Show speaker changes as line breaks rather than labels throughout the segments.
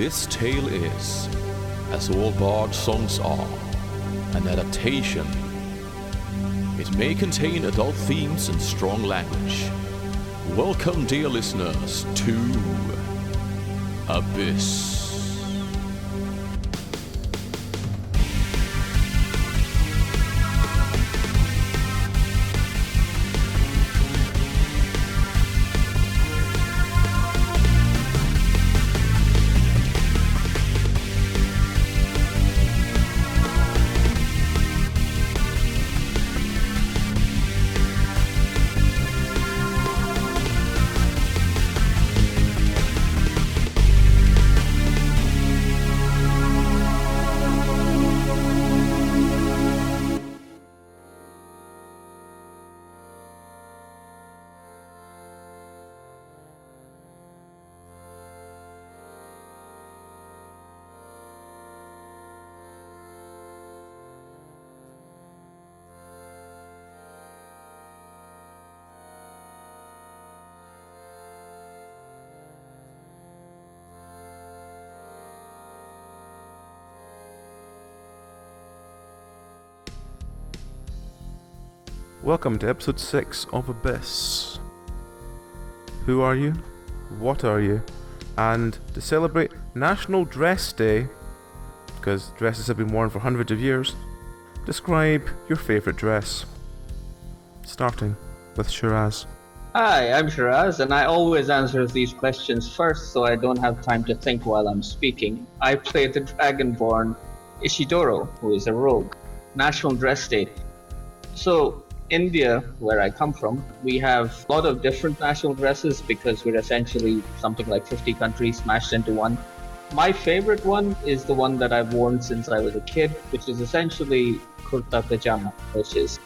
This tale is, as all bard songs are, an adaptation. It may contain adult themes and strong language. Welcome, dear listeners, to Abyss.
Welcome to episode 6 of Abyss. Who are you? What are you? And to celebrate National Dress Day, because dresses have been worn for hundreds of years, describe your favourite dress. Starting with Shiraz.
Hi, I'm Shiraz, and I always answer these questions first so I don't have time to think while I'm speaking. I play the Dragonborn Ishidoro, who is a rogue. National Dress Day. So, India, where I come from, we have a lot of different national dresses because we're essentially something like 50 countries smashed into one. My favorite one is the one that I've worn since I was a kid, which is essentially kurta pajama, which is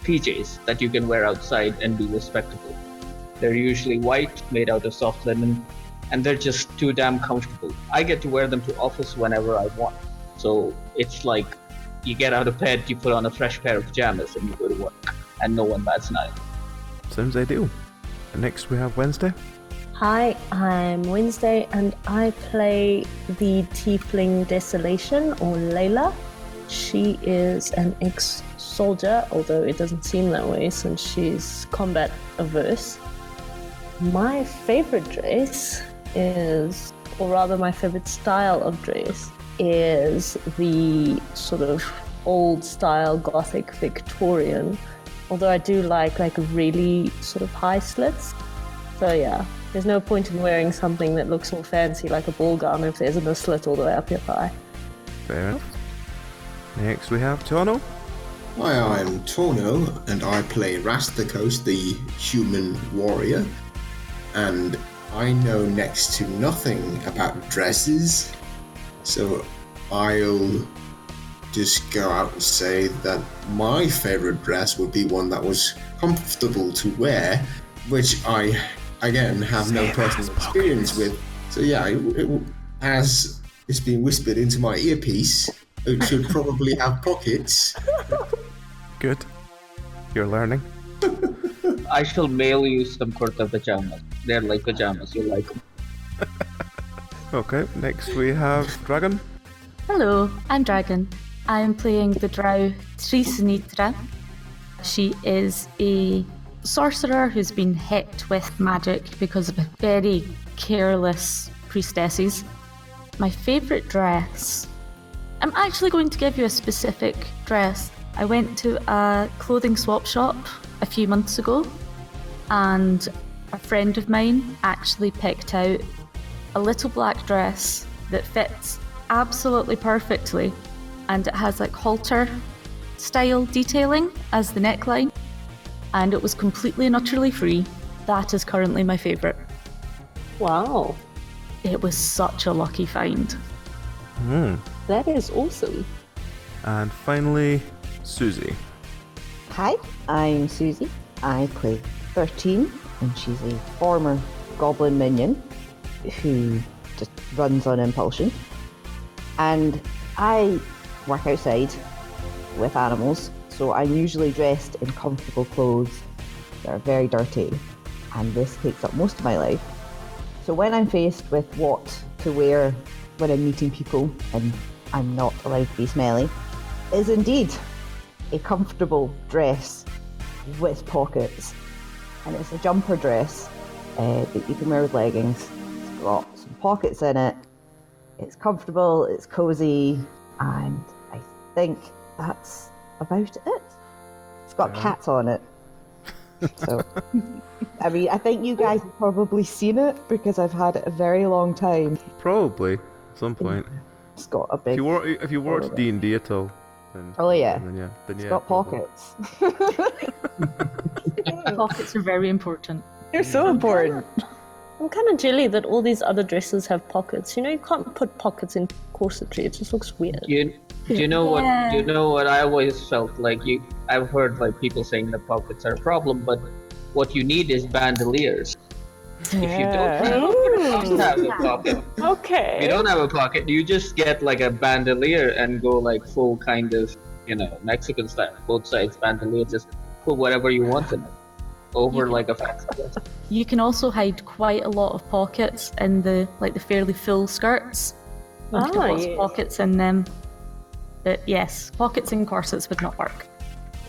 PJs that you can wear outside and be respectable. They're usually white, made out of soft linen, and they're just too damn comfortable. I get to wear them to office whenever I want. So it's like you get out of bed, you put on a fresh pair of pajamas, and you go to work, and no one bats an eye.
Sounds ideal. Next we have Wednesday.
Hi, I'm Wednesday, and I play the Tiefling Desolation, or Layla. She is an ex-soldier, although it doesn't seem that way since she's combat averse. My favorite dress is, or rather my favorite style of dress, is the sort of old style Gothic Victorian, although I do like really sort of high slits. So yeah, there's no point in wearing something that looks all fancy like a ball gown if there isn't a slit all the way up your thigh.
Fair enough. Next we have Tauno.
Hi, I'm Tauno, and I play Rasthikos, the human warrior, and I know next to nothing about dresses. So I'll just go out and say that my favourite dress would be one that was comfortable to wear, which I, again, have no personal experience with. So yeah, as it's been whispered into my earpiece, it should probably have pockets.
Good. You're learning.
I shall mail you some kurta pajamas. They're like pajamas, you'll like them.
Okay, next we have Dragon.
Hello, I'm Dragon. I am playing the Drow Nitra. She is a sorcerer who's been hit with magic because of very careless priestesses. My favourite dress. I'm actually going to give you a specific dress. I went to a clothing swap shop a few months ago, and a friend of mine actually picked out a little black dress that fits absolutely perfectly, and it has like halter style detailing as the neckline, and it was completely and utterly free. That is currently my favourite.
Wow.
It was such a lucky find.
That is awesome.
And finally, Susie.
Hi, I'm Susie. I play 13, and she's a former Goblin minion who just runs on impulsion. And I work outside with animals, so I'm usually dressed in comfortable clothes that are very dirty, and this takes up most of my life. So when I'm faced with what to wear when I'm meeting people and I'm not allowed to be smelly, is indeed a comfortable dress with pockets. And it's a jumper dress that you can wear with leggings. It's got some pockets in it. It's comfortable, it's cozy, and I think that's about it. It's got cats on it. So, I mean, I think you guys have probably seen it because I've had it a very long time.
Probably at some point.
It's got a big.
If you worked D&D at all, then then
It's
yeah,
got
probably.
pockets.
Pockets are very important.
They're so important.
I'm kind of jelly that all these other dresses have pockets. You know, you can't put pockets in corsetry. It just looks weird.
Do you know what? Do you know what I always felt like? I've heard like people saying that pockets are a problem, but what you need is bandoliers. If you don't have a pocket,
Okay.
if you don't have a pocket, you just get like a bandolier and go like full kind of, Mexican style, both sides bandolier. Just put whatever you want in it over like a fancy dress.
You can also hide quite a lot of pockets in the fairly full skirts. Lots of pockets in them. But yes, pockets in corsets would not work.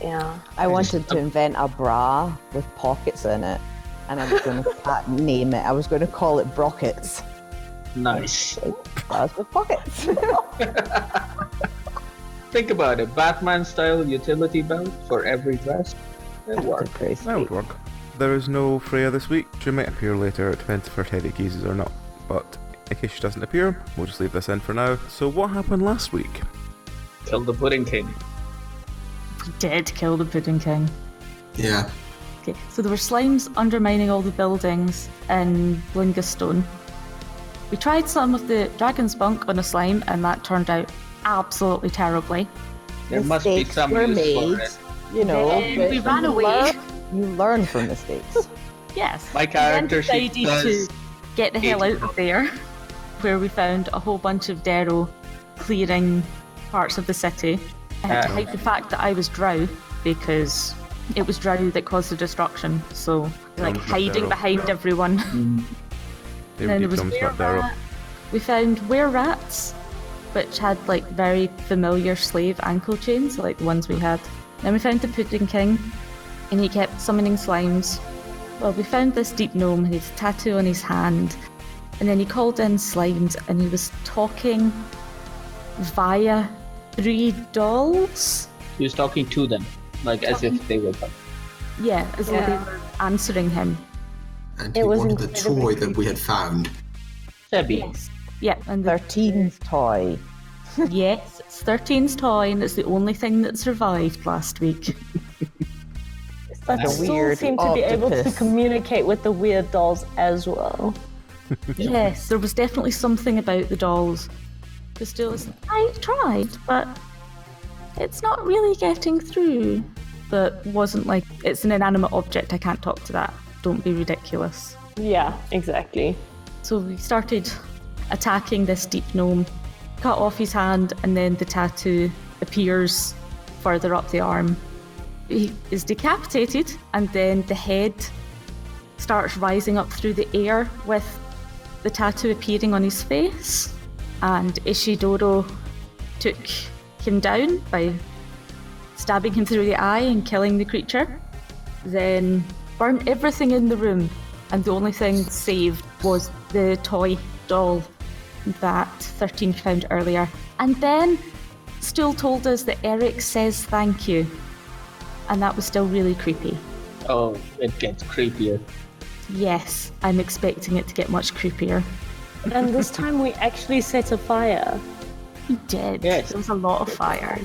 Yeah.
I wanted to invent a bra with pockets in it, and I was going to name it. I was going to call it Brockets.
Nice.
Bras with pockets.
Think about it, Batman style utility belt for every dress. It works.
That would work. There is no Freya this week. She might appear later. It depends if her headache eases or not. But in case she doesn't appear, we'll just leave this in for now. So what happened last week?
Kill the Pudding King.
We did kill the Pudding King.
Yeah.
Okay, so there were slimes undermining all the buildings in Blingdenstone. We tried some of the dragon's bunk on a slime, and that turned out absolutely terribly.
There must be
Mistakes
some
were
use
made,
for it.
but
we ran away.
You learn from mistakes.
Yes.
My character,
we then
she
decided
does
to get the hell out of there, where we found a whole bunch of Darrow clearing parts of the city. I had to hide the fact that I was Drow, because it was Drow that caused the destruction. So, hiding
Darrow.
behind everyone.
They
Then
would
there was
become smart Darrow.
We found were-rats, which had very familiar slave ankle chains, like the ones we had. Then we found the Pudding King, and he kept summoning slimes. Well, we found this deep gnome, and he had a tattoo on his hand, and then he called in slimes, and he was talking via 3 dolls.
He was talking to them, like as if they were them.
Yeah, as though they were answering him.
And he
was
wanted the
incredibly
toy that we had found.
Sebi.
Yeah, and
13's toy.
yes, it's 13's toy, and it's the only thing that survived last week.
But
a
still
weird
seem to be able to
octopus.
communicate with the weird dolls as well.
Yes, there was definitely something about the dolls. But still, I tried, but it's not really getting through. But wasn't like, it's an inanimate object, I can't talk to that. Don't be ridiculous.
Yeah, exactly.
So we started attacking this deep gnome, cut off his hand, and then the tattoo appears further up the arm. He is decapitated, and then the head starts rising up through the air with the tattoo appearing on his face. And Ishidoro took him down by stabbing him through the eye and killing the creature. Then burnt everything in the room, and the only thing saved was the toy doll that 13 found earlier. And then still told us that Eric says thank you. And that was still really creepy.
Oh, it gets creepier.
Yes, I'm expecting it to get much creepier.
And this time we actually set a fire.
We did.
Yes.
There was a lot of fire.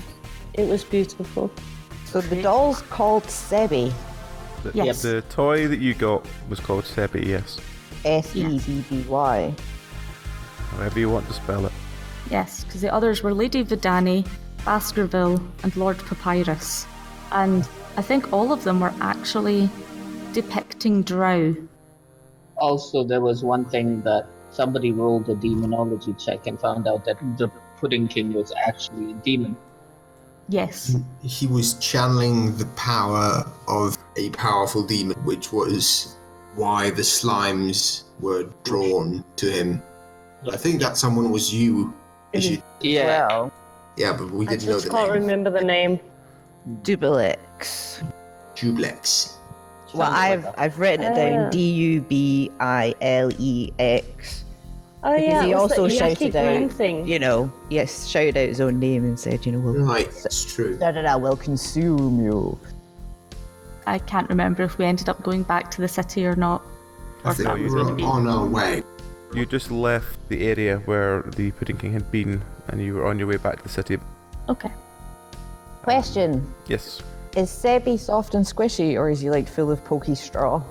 It was beautiful.
So the doll's called Sebi.
Yes.
The toy that you got was called Sebi, yes.
Sebby.
However you want to spell it.
Yes, because the others were Lady Vidani, Baskerville, and Lord Papyrus. And I think all of them were actually depicting Drow.
Also, there was one thing that somebody rolled a demonology check and found out that the Pudding King was actually a demon.
Yes.
He was channeling the power of a powerful demon, which was why the slimes were drawn to him. I think that someone was you.
Yeah.
Well,
Yeah, but we
I
didn't know
just
the
can't
name.
remember the name.
Dubelix.
Jublex.
Well,
Sounds like
I've written it down. Dubilex.
Oh
Because
yeah,
he
it was
also
the yucky
shouted
green
out,
thing.
yes, shouted out his own name and said, we'll,
Right, it's true.
we'll consume you.
I can't remember if we ended up going back to the city or not.
I think
that
we
was
were
going to be.
on our way.
You just left the area where the Pudding King had been, and you were on your way back to the city.
Okay.
Question.
Yes.
Is Sebi soft and squishy, or is he like full of pokey straw?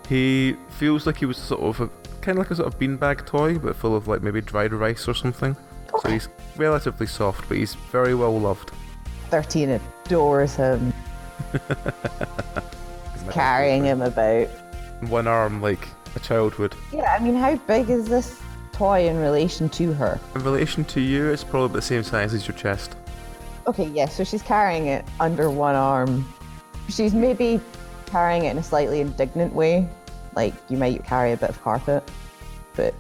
He feels like he was kind of like a sort of beanbag toy, but full of like maybe dried rice or something. So he's relatively soft, but he's very well loved.
13 adores him, carrying him about.
One arm like a child would.
Yeah, I mean, how big is this toy in relation to her?
In relation to you, it's probably the same size as your chest.
Okay, yeah, so she's carrying it under one arm. She's maybe carrying it in a slightly indignant way, like you might carry a bit of carpet, but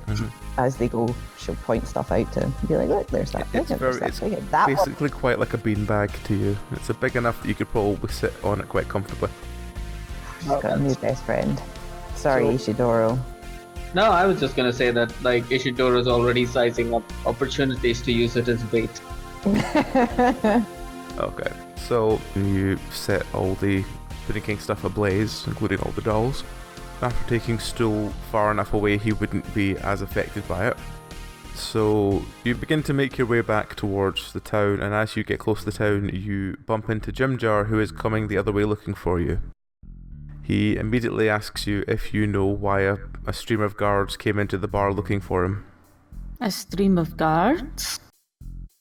as they go, she'll point stuff out to him and be like, look, there's that big one, there's that big one. That one.
Basically quite like a beanbag to you. It's a big enough that you could probably sit on it quite comfortably.
She's got a new best friend. Sorry, Ishidoro.
No, I was just gonna say that like Ishidoro's already sizing up opportunities to use it as bait.
Okay, so you set all the Pudding King stuff ablaze, including all the dolls. After taking Stool far enough away, he wouldn't be as affected by it. So you begin to make your way back towards the town, and as you get close to the town, you bump into Jimjar, who is coming the other way looking for you. He immediately asks you if you know why a stream of guards came into the bar looking for him.
A stream of guards?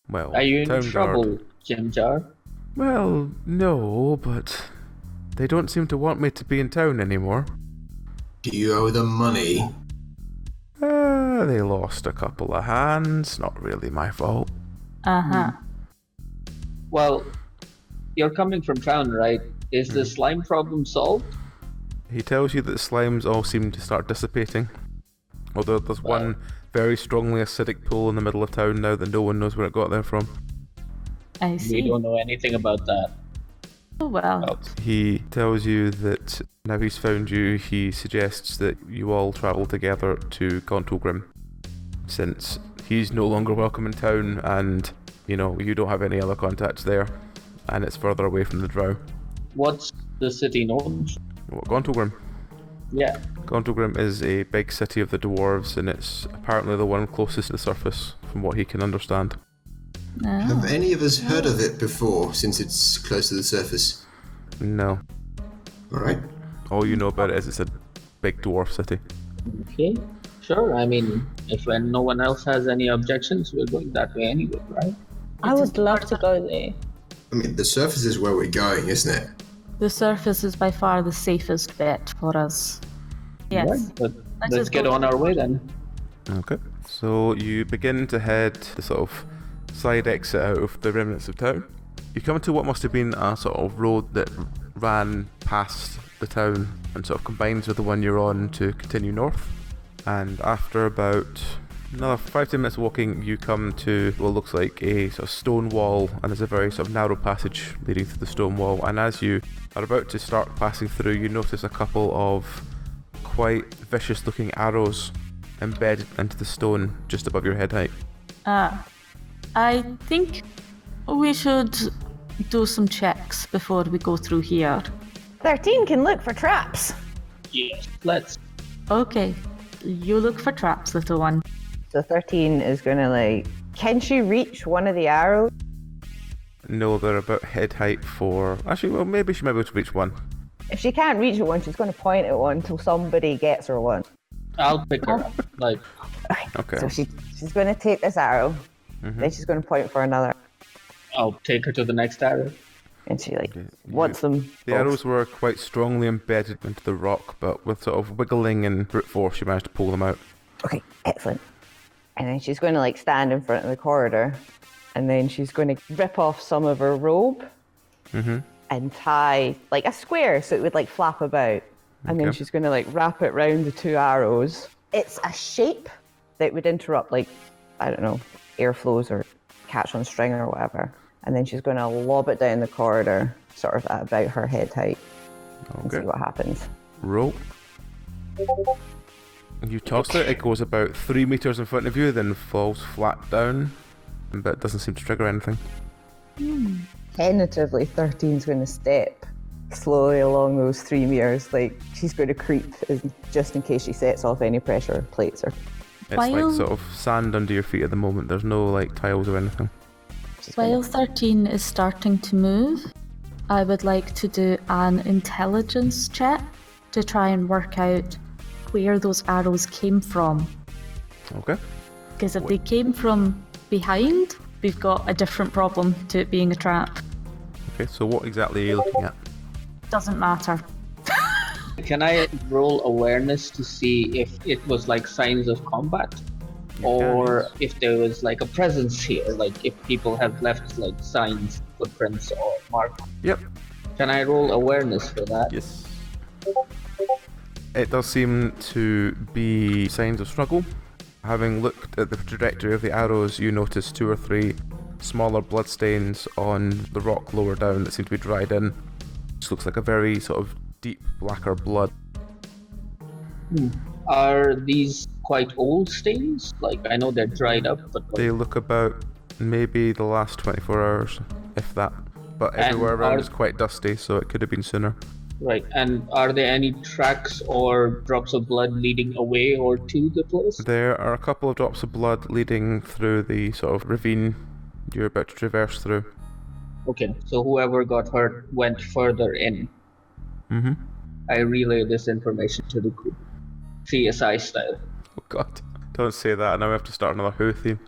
Well,
Are you
town
in trouble,
guard.
Jimjar?
Well, no, but they don't seem to want me to be in town anymore.
Do you owe them money?
They lost a couple of hands, not really my fault.
Uh-huh.
Well, you're coming from town, right? Is the slime problem solved?
He tells you that the slimes all seem to start dissipating. Although there's one very strongly acidic pool in the middle of town now that no one knows where it got there from.
I see.
We don't know anything about that.
Oh, well.
Oh.
He tells you that now he's found you, he suggests that you all travel together to Gauntlgrim, since he's no longer welcome in town and, you don't have any other contacts there, and it's further away from the Drow.
What's the city known?
What, Gauntlgrim?
Yeah.
Gauntlgrim is a big city of the dwarves, and it's apparently the one closest to the surface, from what he can understand.
Have any of us heard of it before, since it's close to the surface?
No.
Alright.
All you know about it is it's a big dwarf city.
Okay. Sure. I mean, if when no one else has any objections, we're going that way anyway, right?
I would love to go there.
I mean, the surface is where we're going, isn't it?
The surface is by far the safest bet for us. Yes.
Right, but let's
just
get
go
on
to
our
the
way then.
Okay. So you begin to head the sort of side exit out of the remnants of town. You come to what must have been a sort of road that ran past the town and sort of combines with the one you're on to continue north. And after about another 5-10 minutes walking, you come to what looks like a sort of stone wall, and there's a very sort of narrow passage leading through the stone wall. And as you are about to start passing through, you notice a couple of quite vicious looking arrows embedded into the stone just above your head height.
I think we should do some checks before we go through here.
13 can look for traps.
Yes. Let's.
Okay, you look for traps, little one.
So 13 is gonna can she reach one of the arrows?
No, they're about head height for... Actually, well, maybe she might be able to reach one.
If she can't reach one, she's gonna point at one until somebody gets her one.
I'll pick her up.
Okay.
So she's gonna take this arrow, then she's gonna point for another,
I'll take her to the next arrow.
and she wants them.
The arrows were quite strongly embedded into the rock, but with sort of wiggling and brute force, she managed to pull them out.
Okay, excellent. And then she's going to stand in front of the corridor, and then she's going to rip off some of her robe and tie a square so it would flap about. And then
Okay.
she's going to wrap it round the two arrows. It's a shape that would interrupt, like, I don't know, airflows or catch on string or whatever. And then she's going to lob it down the corridor, sort of at about her head height, and see what happens.
Roll. You toss it, it goes about 3 meters in front of you, then falls flat down, but it doesn't seem to trigger anything.
Tentatively, 13's going to step slowly along those 3 meters, like she's going to creep just in case she sets off any pressure plates. Or
It's like sort of sand under your feet at the moment, there's no like tiles or anything.
While 13 is starting to move, I would like to do an intelligence check to try and work out where those arrows came from.
Okay.
Because if they came from behind, we've got a different problem to it being a trap.
Okay, so what exactly are you looking at?
Doesn't matter.
Can I roll awareness to see if it was like signs of combat? Or if there was like a presence here, like if people have left like signs, footprints, or marks.
Yep.
Can I roll awareness for that?
Yes. It does seem to be signs of struggle. Having looked at the trajectory of the arrows, you notice 2 or 3 smaller bloodstains on the rock lower down that seem to be dried in. This looks like a very sort of deep, blacker blood.
Are these quite old stains? Like, I know they're dried up, but...
They look about maybe the last 24 hours, if that. But everywhere around is quite dusty, so it could have been sooner.
Right, and are there any tracks or drops of blood leading away or to the place?
There are a couple of drops of blood leading through the sort of ravine you're about to traverse through.
Okay, so whoever got hurt went further in.
Mm-hmm.
I relay this information to the group. CSI style.
Oh god, don't say that, now we have to start another Who theme.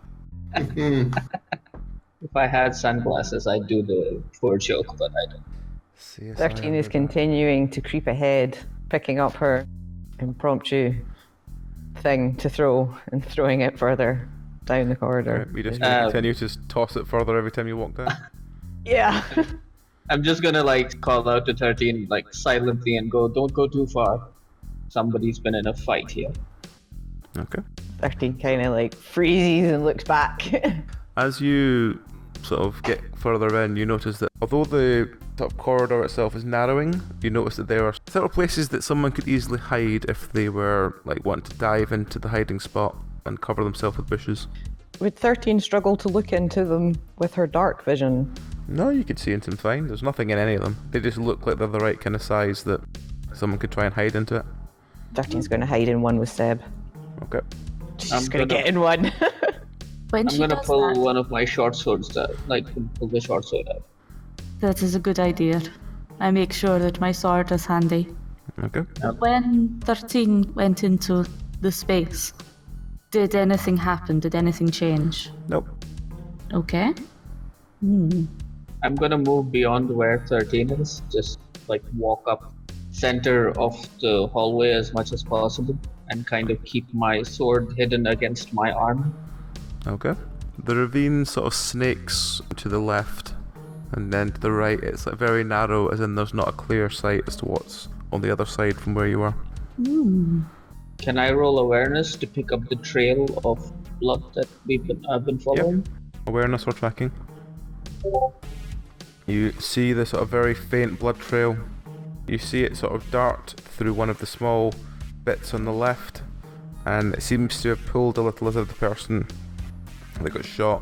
If I had sunglasses, I'd do the poor joke, but I don't.
13 is continuing to creep ahead, picking up her impromptu thing to throw and throwing it further down the corridor.
Right, we just continue to toss it further every time you walk down.
Yeah.
I'm just gonna like call out to 13 like silently and go, don't go too far. Somebody's been in a fight here.
Okay.
13 kind of like freezes and looks back.
As you sort of get further in, you notice that although the sort of corridor itself is narrowing, you notice that there are several places that someone could easily hide if they were like wanting to dive into the hiding spot and cover themselves with bushes.
Would 13 struggle to look into them with her dark vision?
No, you could see into them fine. There's nothing in any of them. They just look like they're the right kind of size that someone could try and hide into it.
13's going to hide in one with Seb.
Okay.
She's going to get in one.
When
I'm gonna pull one of my short swords out, like pull the short sword out.
That is a good idea. I make sure that my sword is handy.
Okay.
When 13 went into the space, did anything happen? Did anything change?
Nope.
Okay.
I'm gonna move beyond where 13 is, just like walk up center of the hallway as much as possible and kind of keep my sword hidden against my arm.
Okay. The ravine sort of snakes to the left, and then to the right it's like very narrow, as in there's not a clear sight as to what's on the other side from where you are.
Can I roll awareness to pick up the trail of blood that I've been following?
Yep. Awareness or tracking. You see the sort of very faint blood trail. You see it sort of dart through one of the small bits on the left, and it seems to have pulled a little as if the person that got shot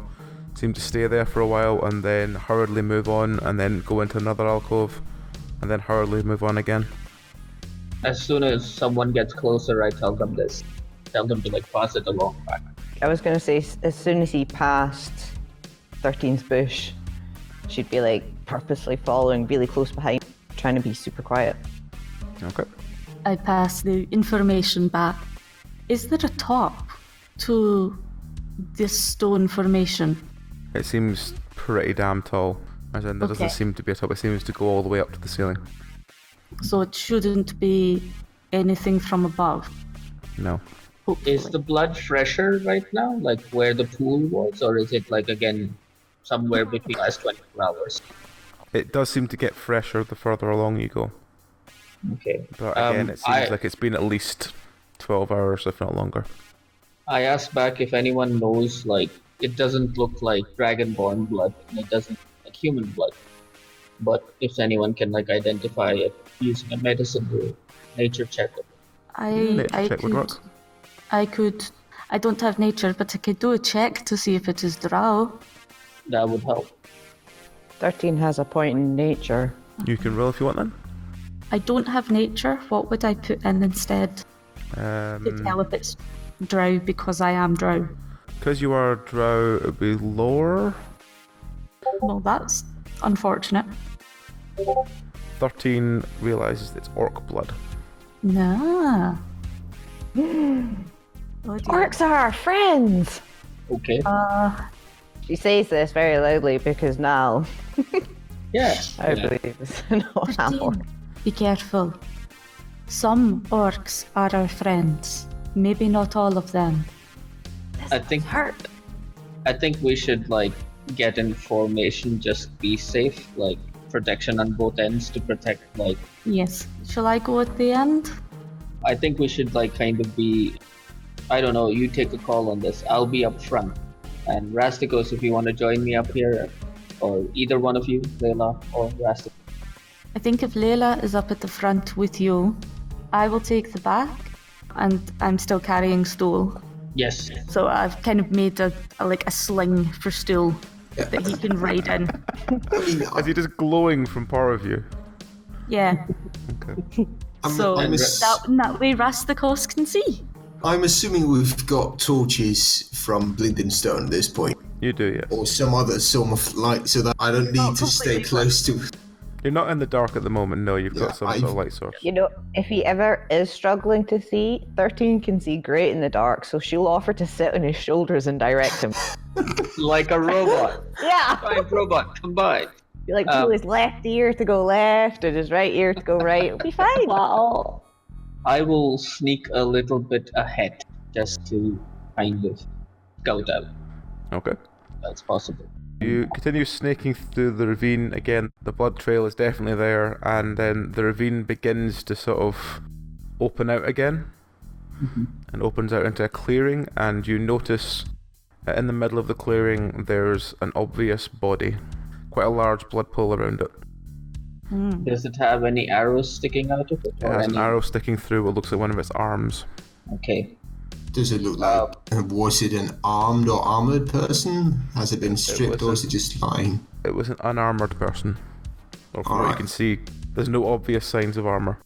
seemed to stay there for a while and then hurriedly move on and then go into another alcove and then hurriedly move on again.
As soon as someone gets closer, I tell them this. Tell them to like pass it along back.
I was going to say, as soon as he passed 13's bush, she'd be like purposely following really close behind, trying to be super quiet.
Okay.
I pass the information back. Is there a top to this stone formation?
It seems pretty damn tall, as in there doesn't seem to be a top, it seems to go all the way up to the ceiling.
So it shouldn't be anything from above.
No.
Hopefully.
Is the blood fresher right now, like where the pool was, or is it like again somewhere between the last 24 hours?
It does seem to get fresher the further along you go.
Okay.
But again, it seems like it's been at least 12 hours, if not longer.
I asked back if anyone knows, like, it doesn't look like Dragonborn blood, and it doesn't look like human blood. But if anyone can, like, identify it using a medicine or nature check.
Nature check would work.
I don't have nature, but I could do a check to see if it is Drow.
That would help.
13 has a point in nature.
You can roll if you want then.
I don't have nature. What would I put in instead? To tell if it's Drow, because I am Drow.
Because you are Drow, it would be lower.
Well, that's unfortunate.
13 realises it's orc blood.
Nah. Oh dear.
Orcs are our friends!
Okay.
She says this very loudly because now
Yeah.
I believe is not an orc.
Be careful. Some orcs are our friends. Maybe not all of them.
I think we should, like, get in formation, just be safe, like, protection on both ends to protect, like...
Yes. Shall I go at the end?
I think we should, like, kind of be... I don't know, you take a call on this. I'll be up front. And Rasthikos, if you want to join me up here, or either one of you, Layla or Rasthikos.
I think if Layla is up at the front with you, I will take the back, and I'm still carrying Stool.
Yes.
So I've kind of made a sling for Stool that he can ride in.
Is he just glowing from power of you?
Yeah.
Okay.
That way Rasthikos can see.
I'm assuming we've got torches from Blingdenstone at this point.
You do, yes.
Or some other sort of light, so that I don't need to stay close to...
You're not in the dark at the moment, no, you've got some sort of light source.
You know, if he ever is struggling to see, 13 can see great in the dark, so she'll offer to sit on his shoulders and direct him.
Like a robot.
Yeah!
Giant robot, combined.
You like tell his left ear to go left and his right ear to go right. It'll be fine.
Wow.
I will sneak a little bit ahead, just to kind of scout out.
Okay.
That's possible.
You continue snaking through the ravine. Again, the blood trail is definitely there, and then the ravine begins to sort of open out again, and opens out into a clearing, and you notice in the middle of the clearing there's an obvious body, quite a large blood pool around it.
Does it have any arrows sticking out of it?
It has an arrow sticking through what looks like one of its arms.
Okay.
Does it look like... was it an armed or armoured person? Has it been stripped, or is it just lying?
It was an unarmoured person. Or from what you can see, there's no obvious signs of armour.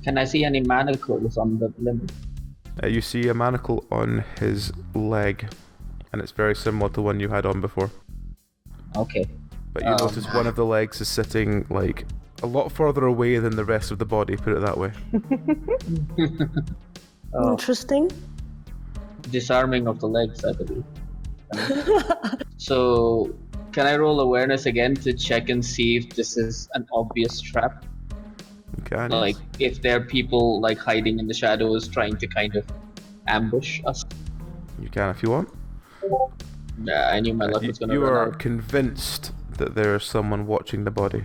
Can I see any manacles on the limb?
You see a manacle on his leg, and it's very similar to the one you had on before.
Okay.
But you notice one of the legs is sitting, like, a lot further away than the rest of the body, put it that way.
Interesting.
Disarming of the legs, I believe. So, can I roll awareness again to check and see if this is an obvious trap?
You can.
Like, if there are people, like, hiding in the shadows trying to kind of ambush us?
You can if you want.
Yeah, I knew my luck was going to
You
run
are
out.
convinced that there is someone watching the body.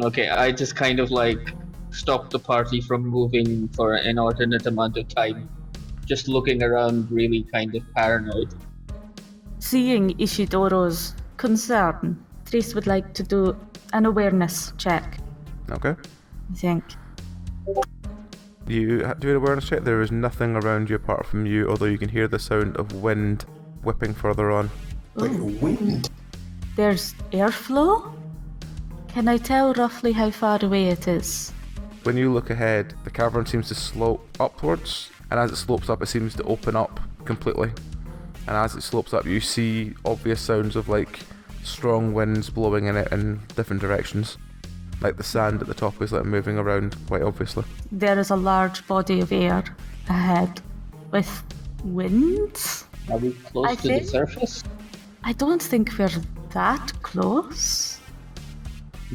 Okay, I just kind of, like, stopped the party from moving for an inordinate amount of time. Just looking around, really kind of paranoid.
Seeing Ishidoro's concern, Trace would like to do an awareness check,
Okay.
I think.
You do an awareness check. There is nothing around you apart from you, although you can hear the sound of wind whipping further on.
Wait, wind?
There's airflow? Can I tell roughly how far away it is?
When you look ahead, the cavern seems to slope upwards, and as it slopes up, it seems to open up completely. And as it slopes up, you see obvious sounds of, like, strong winds blowing in it in different directions. Like the sand at the top is, like, moving around quite obviously.
There is a large body of air ahead with winds.
Are we close to the surface?
I don't think we're that close.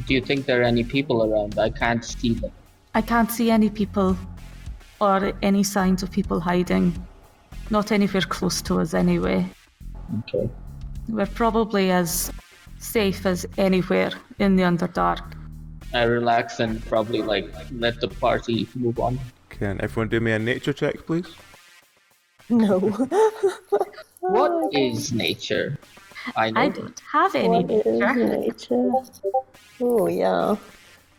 Do you think there are any people around? I can't see them.
I can't see any people or any signs of people hiding. Not anywhere close to us anyway.
Okay.
We're probably as safe as anywhere in the Underdark.
I relax and probably, like, let the party move on.
Can everyone do me a nature check, please?
No.
What is nature? I know.
I don't have any
What is
nature.
nature? Oh, yeah.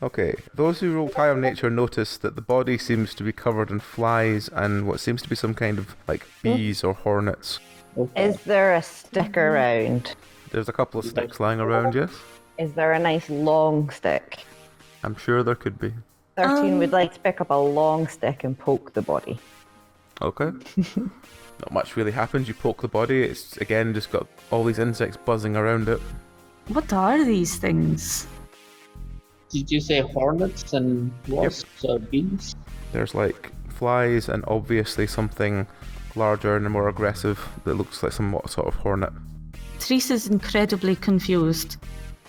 Okay, those who roll high on nature notice that the body seems to be covered in flies and what seems to be some kind of, like, bees or hornets.
Is there a stick around?
There's a couple of sticks lying around, yes?
Is there a nice long stick?
I'm sure there could be.
13 would like to pick up a long stick and poke the body.
Okay. Not much really happens. You poke the body, it's again just got all these insects buzzing around it.
What are these things?
Did you say hornets and wasps or bees?
There's like flies and obviously something larger and more aggressive that looks like some sort of hornet.
Therese is incredibly confused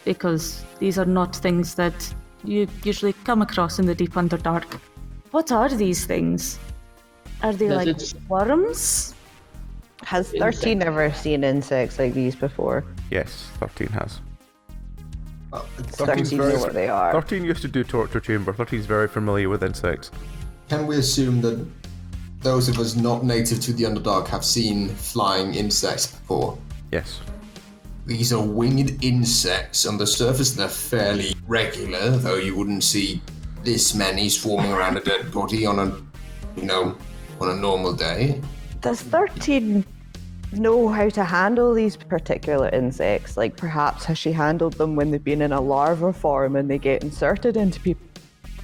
because these are not things that you usually come across in the Deep Underdark. What are these things? Are they like worms?
Has 13 ever seen insects like these before?
Yes, 13 has.
13 know what they are.
13 used to do torture chamber. 13's very familiar with insects.
Can we assume that those of us not native to the Underdark have seen flying insects before?
Yes.
These are winged insects. On the surface, they're fairly regular, though you wouldn't see this many swarming around a dead body on a normal day.
Does 13 know how to handle these particular insects? Like, perhaps has she handled them when they've been in a larva form and they get inserted into people?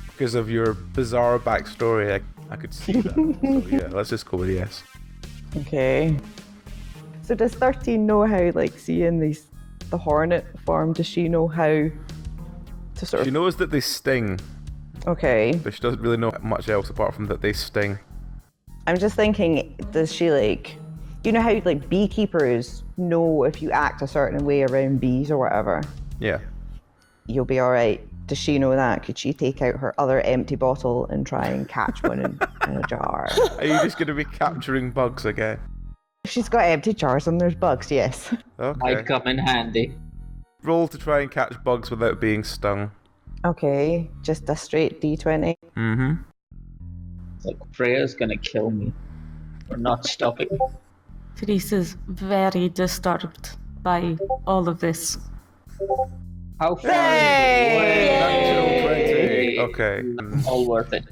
Because of your bizarre backstory, I could see that. So yeah, let's just go with yes.
Okay. So does 13 know how, like, seeing the hornet form, does she know how to sort of...
She knows that they sting,
Okay.
but she doesn't really know much else apart from that they sting.
I'm just thinking, does she, like... You know how, like, beekeepers know if you act a certain way around bees or whatever?
Yeah.
You'll be alright. Does she know that? Could she take out her other empty bottle and try and catch one in a jar?
Are you just going to be capturing bugs again?
If she's got empty jars and there's bugs, yes.
Okay.
Might come in handy.
Roll to try and catch bugs without being stung.
Okay, just a straight D20.
Mm-hmm.
Like, Freya's gonna kill me for not stopping.
Therese is very disturbed by all of this.
How far
Hey!
is it?
Okay.
All worth it.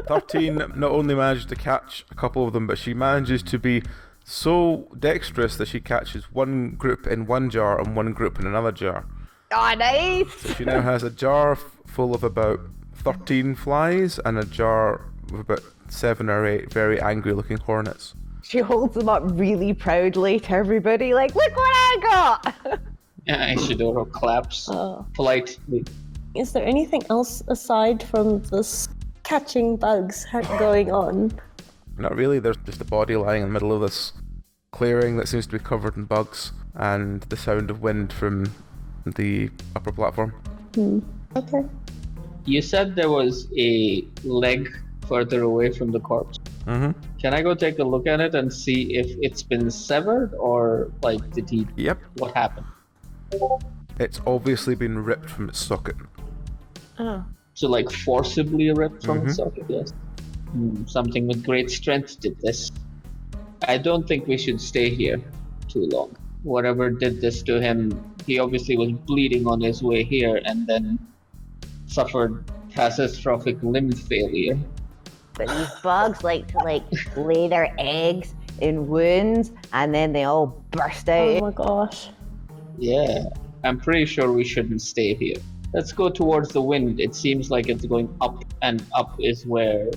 13 not only managed to catch a couple of them, but she manages to be so dexterous that she catches one group in one jar and one group in another jar.
Oh, nice!
So she now has a jar full of about 13 flies and a jar with about 7 or 8 very angry looking hornets.
She holds them up really proudly to everybody, like, look what I got!
Yeah, Ishidoro claps politely.
Is there anything else aside from this catching bugs going on?
Not really, there's just a body lying in the middle of this clearing that seems to be covered in bugs and the sound of wind from the upper platform.
Okay.
You said there was a leg further away from the corpse.
Mm-hmm.
Can I go take a look at it and see if it's been severed or, like, did he...
Yep.
What happened?
It's obviously been ripped from its socket.
Oh.
So, like, forcibly ripped from its socket, yes. Something with great strength did this. I don't think we should stay here too long. Whatever did this to him, he obviously was bleeding on his way here and then suffered catastrophic limb failure.
But these bugs like to, lay their eggs in wounds and then they all burst out.
Oh my gosh.
Yeah, I'm pretty sure we shouldn't stay here. Let's go towards the wind. It seems like it's going up, and up is where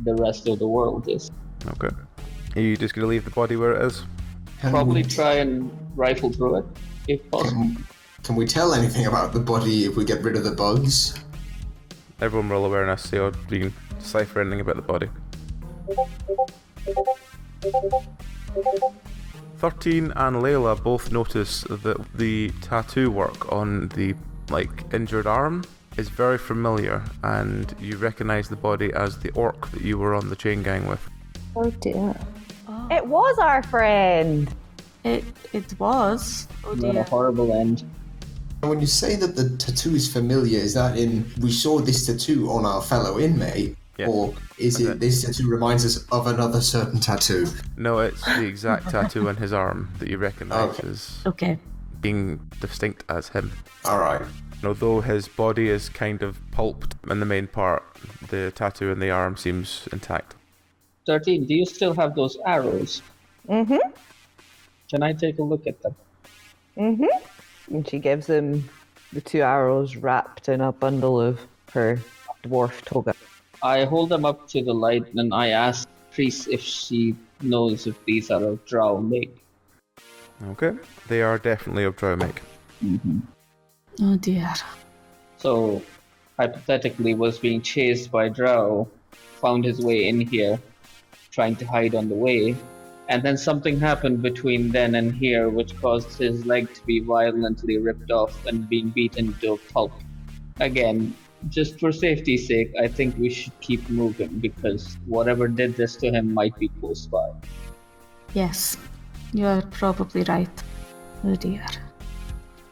the rest of the world is.
Okay. Are you just going to leave the body where it is?
Probably try and rifle through it, if possible.
Can we tell anything about the body if we get rid of the bugs?
Everyone roll awareness, see if you can decipher anything about the body. 13 and Layla both notice that the tattoo work on the injured arm is very familiar, and you recognise the body as the orc that you were on the chain gang with.
Oh dear.
It was our friend!
It was. Oh
What a
dear.
horrible end.
And when you say that the tattoo is familiar, is that we saw this tattoo on our fellow inmate?
Yeah.
Or is it this tattoo reminds us of another certain tattoo?
No, it's the exact tattoo on his arm that you recognise as
Okay.
being distinct as him.
Alright.
Although his body is kind of pulped in the main part, the tattoo in the arm seems intact.
13, do you still have those arrows?
Mm-hmm.
Can I take a look at them?
Mm-hmm. And she gives him the 2 arrows wrapped in a bundle of her dwarf toga.
I hold them up to the light and I ask Priest if she knows if these are of Drow make.
Okay. They are definitely of Drow make.
Oh dear.
So, hypothetically, was being chased by Drow, found his way in here, trying to hide on the way, and then something happened between then and here which caused his leg to be violently ripped off and being beaten to a pulp. Again, just for safety's sake, I think we should keep moving because whatever did this to him might be close by.
Yes, you're probably right. Oh dear.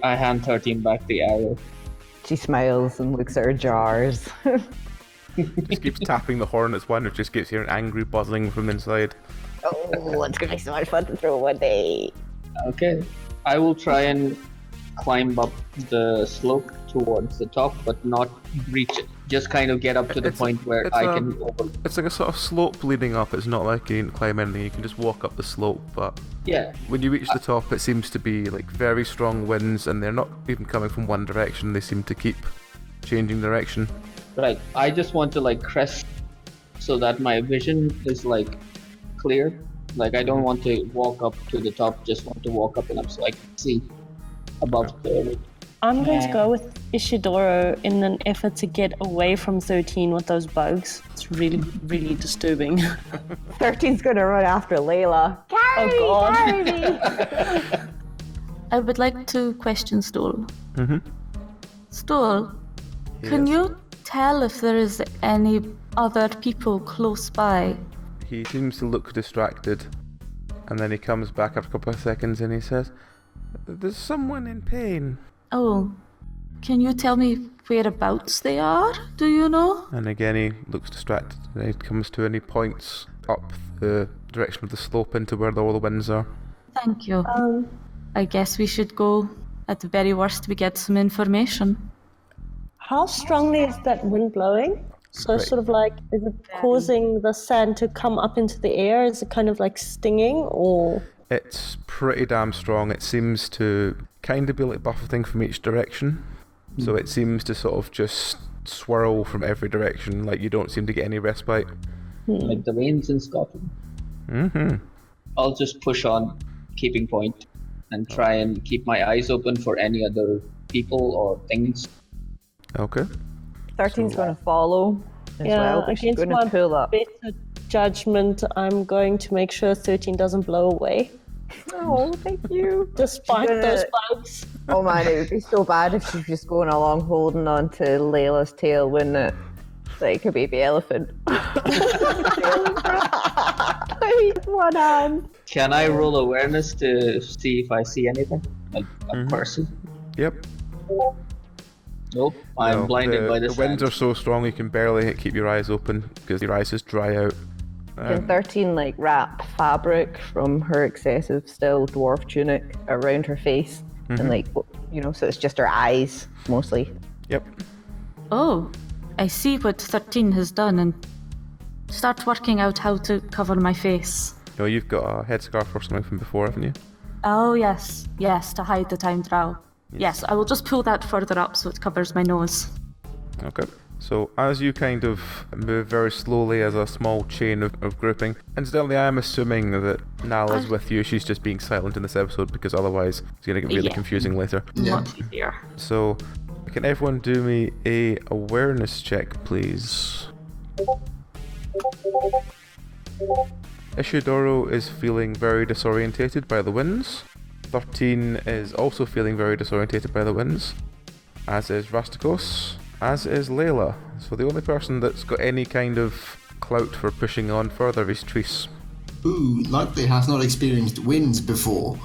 I hand 13 back the arrow.
She smiles and looks at her jars.
Just keeps tapping the horn as one, which just gets hearing angry buzzing from inside.
Oh, it's gonna be so much fun to throw one day.
Okay. I will try and climb up the slope towards the top, but not reach it. Just kind of get up to the point where I can over.
It's like a sort of slope leading up. It's not like you can climb anything. You can just walk up the slope, but
Yeah.
when you reach the top, it seems to be like very strong winds, and they're not even coming from one direction. They seem to keep changing direction.
Right. I just want to like crest so that my vision is like clear. Like I don't want to walk up to the top, just want to walk up enough so I can see above the.
I'm going to go with Ishidoro in an effort to get away from 13 with those bugs. It's really, really disturbing.
13's gonna run after Layla. Carry me,
God.
carry me!
I would like to question Stoll.
Mm-hmm.
Stoll, can you tell if there is any other people close by?
He seems to look distracted, and then he comes back after a couple of seconds and he says, "There's someone in pain."
Oh, can you tell me whereabouts they are? Do you know?
And again he looks distracted, and he comes to and he points up the direction of the slope into where all the winds are.
Thank you. I guess we should go. At the very worst, we get some information.
How strongly is that wind blowing? So
Right.
sort of like, is it causing the sand to come up into the air? Is it kind of like stinging or?
It's pretty damn strong. It seems to kind of be like buffeting from each direction. So it seems to sort of just swirl from every direction, like you don't seem to get any respite.
Like the rains in Scotland.
Mm-hmm.
I'll just push on, keeping point, and try and keep my eyes open for any other people or things.
Okay.
13's gonna follow as well, but she's
against
gonna
my
pull up.
better judgment, I'm going to make sure 13 doesn't blow away.
Oh, thank you.
Despite
She's gonna-
those bugs.
Oh man, it would be so bad if she's just going along holding on to Layla's tail, wouldn't it? Like a baby elephant. One hand.
Can I roll awareness to see if I see anything? Like a person?
Yep.
Nope. I'm
No,
blinded by
the
this.
winds are so strong you can barely keep your eyes open because your eyes just dry out.
Can 13 like wrap fabric from her excessive still dwarf tunic around her face and like, you know, so it's just her eyes mostly.
Yep.
Oh, I see what 13 has done and start working out how to cover my face.
No, you've got a headscarf or something from before, haven't you?
Oh, yes, to hide the time drow. Yes, I will just pull that further up so it covers my nose.
Okay. So as you kind of move very slowly as a small chain of grouping, incidentally I am assuming that Nala's with you. She's just being silent in this episode because otherwise it's going to get really confusing later.
Yeah.
Much easier.
So can everyone do me a awareness check, please? Ishidoro is feeling very disorientated by the winds. 13 is also feeling very disorientated by the winds, as is Rasthikos, as is Layla. So the only person that's got any kind of clout for pushing on further is Tris.
Ooh, likely has not experienced winds before.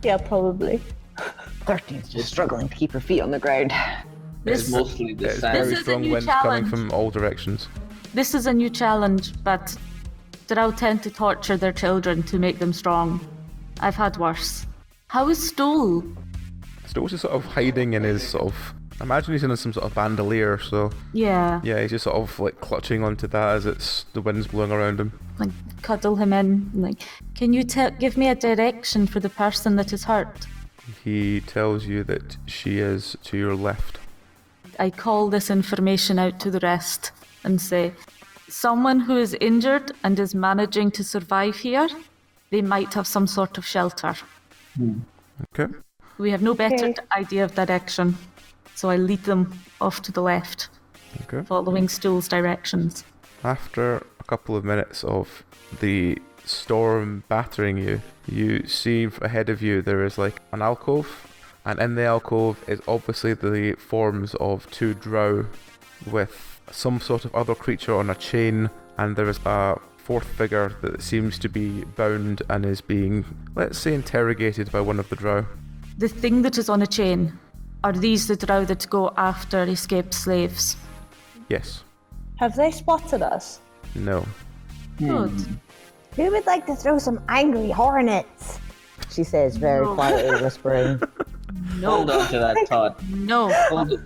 Yeah, probably.
13's just struggling to keep her feet on the ground.
It's mostly the
It's
sand.
very
This is a
strong
new
winds coming
challenge.
from all directions.
This is a new challenge, but Drow tend to torture their children to make them strong. I've had worse. How is Stool?
Stone's just sort of hiding in his sort of... I imagine he's in some sort of bandolier, so...
Yeah,
Yeah, he's just sort of like clutching onto that as the wind's blowing around him.
like cuddle him in. Like, can you give me a direction for the person that is hurt?
He tells you that she is to your left.
I call this information out to the rest and say, someone who is injured and is managing to survive here, they might have some sort of shelter.
Okay.
We have no better
Okay.
idea of direction, so I lead them off to the left,
Okay.
following Stool's directions.
After a couple of minutes of the storm battering you, you see ahead of you there is like an alcove, and in the alcove is obviously the forms of two drow with some sort of other creature on a chain, and there is a fourth figure that seems to be bound and is being, let's say, interrogated by one of the drow.
The thing that is on a chain, are these the drow that go after escaped slaves?
Yes.
Have they spotted us?
No.
Good.
Who would like to throw some angry hornets? She says, very
No.
quietly whispering.
Hold on to that thought.
No,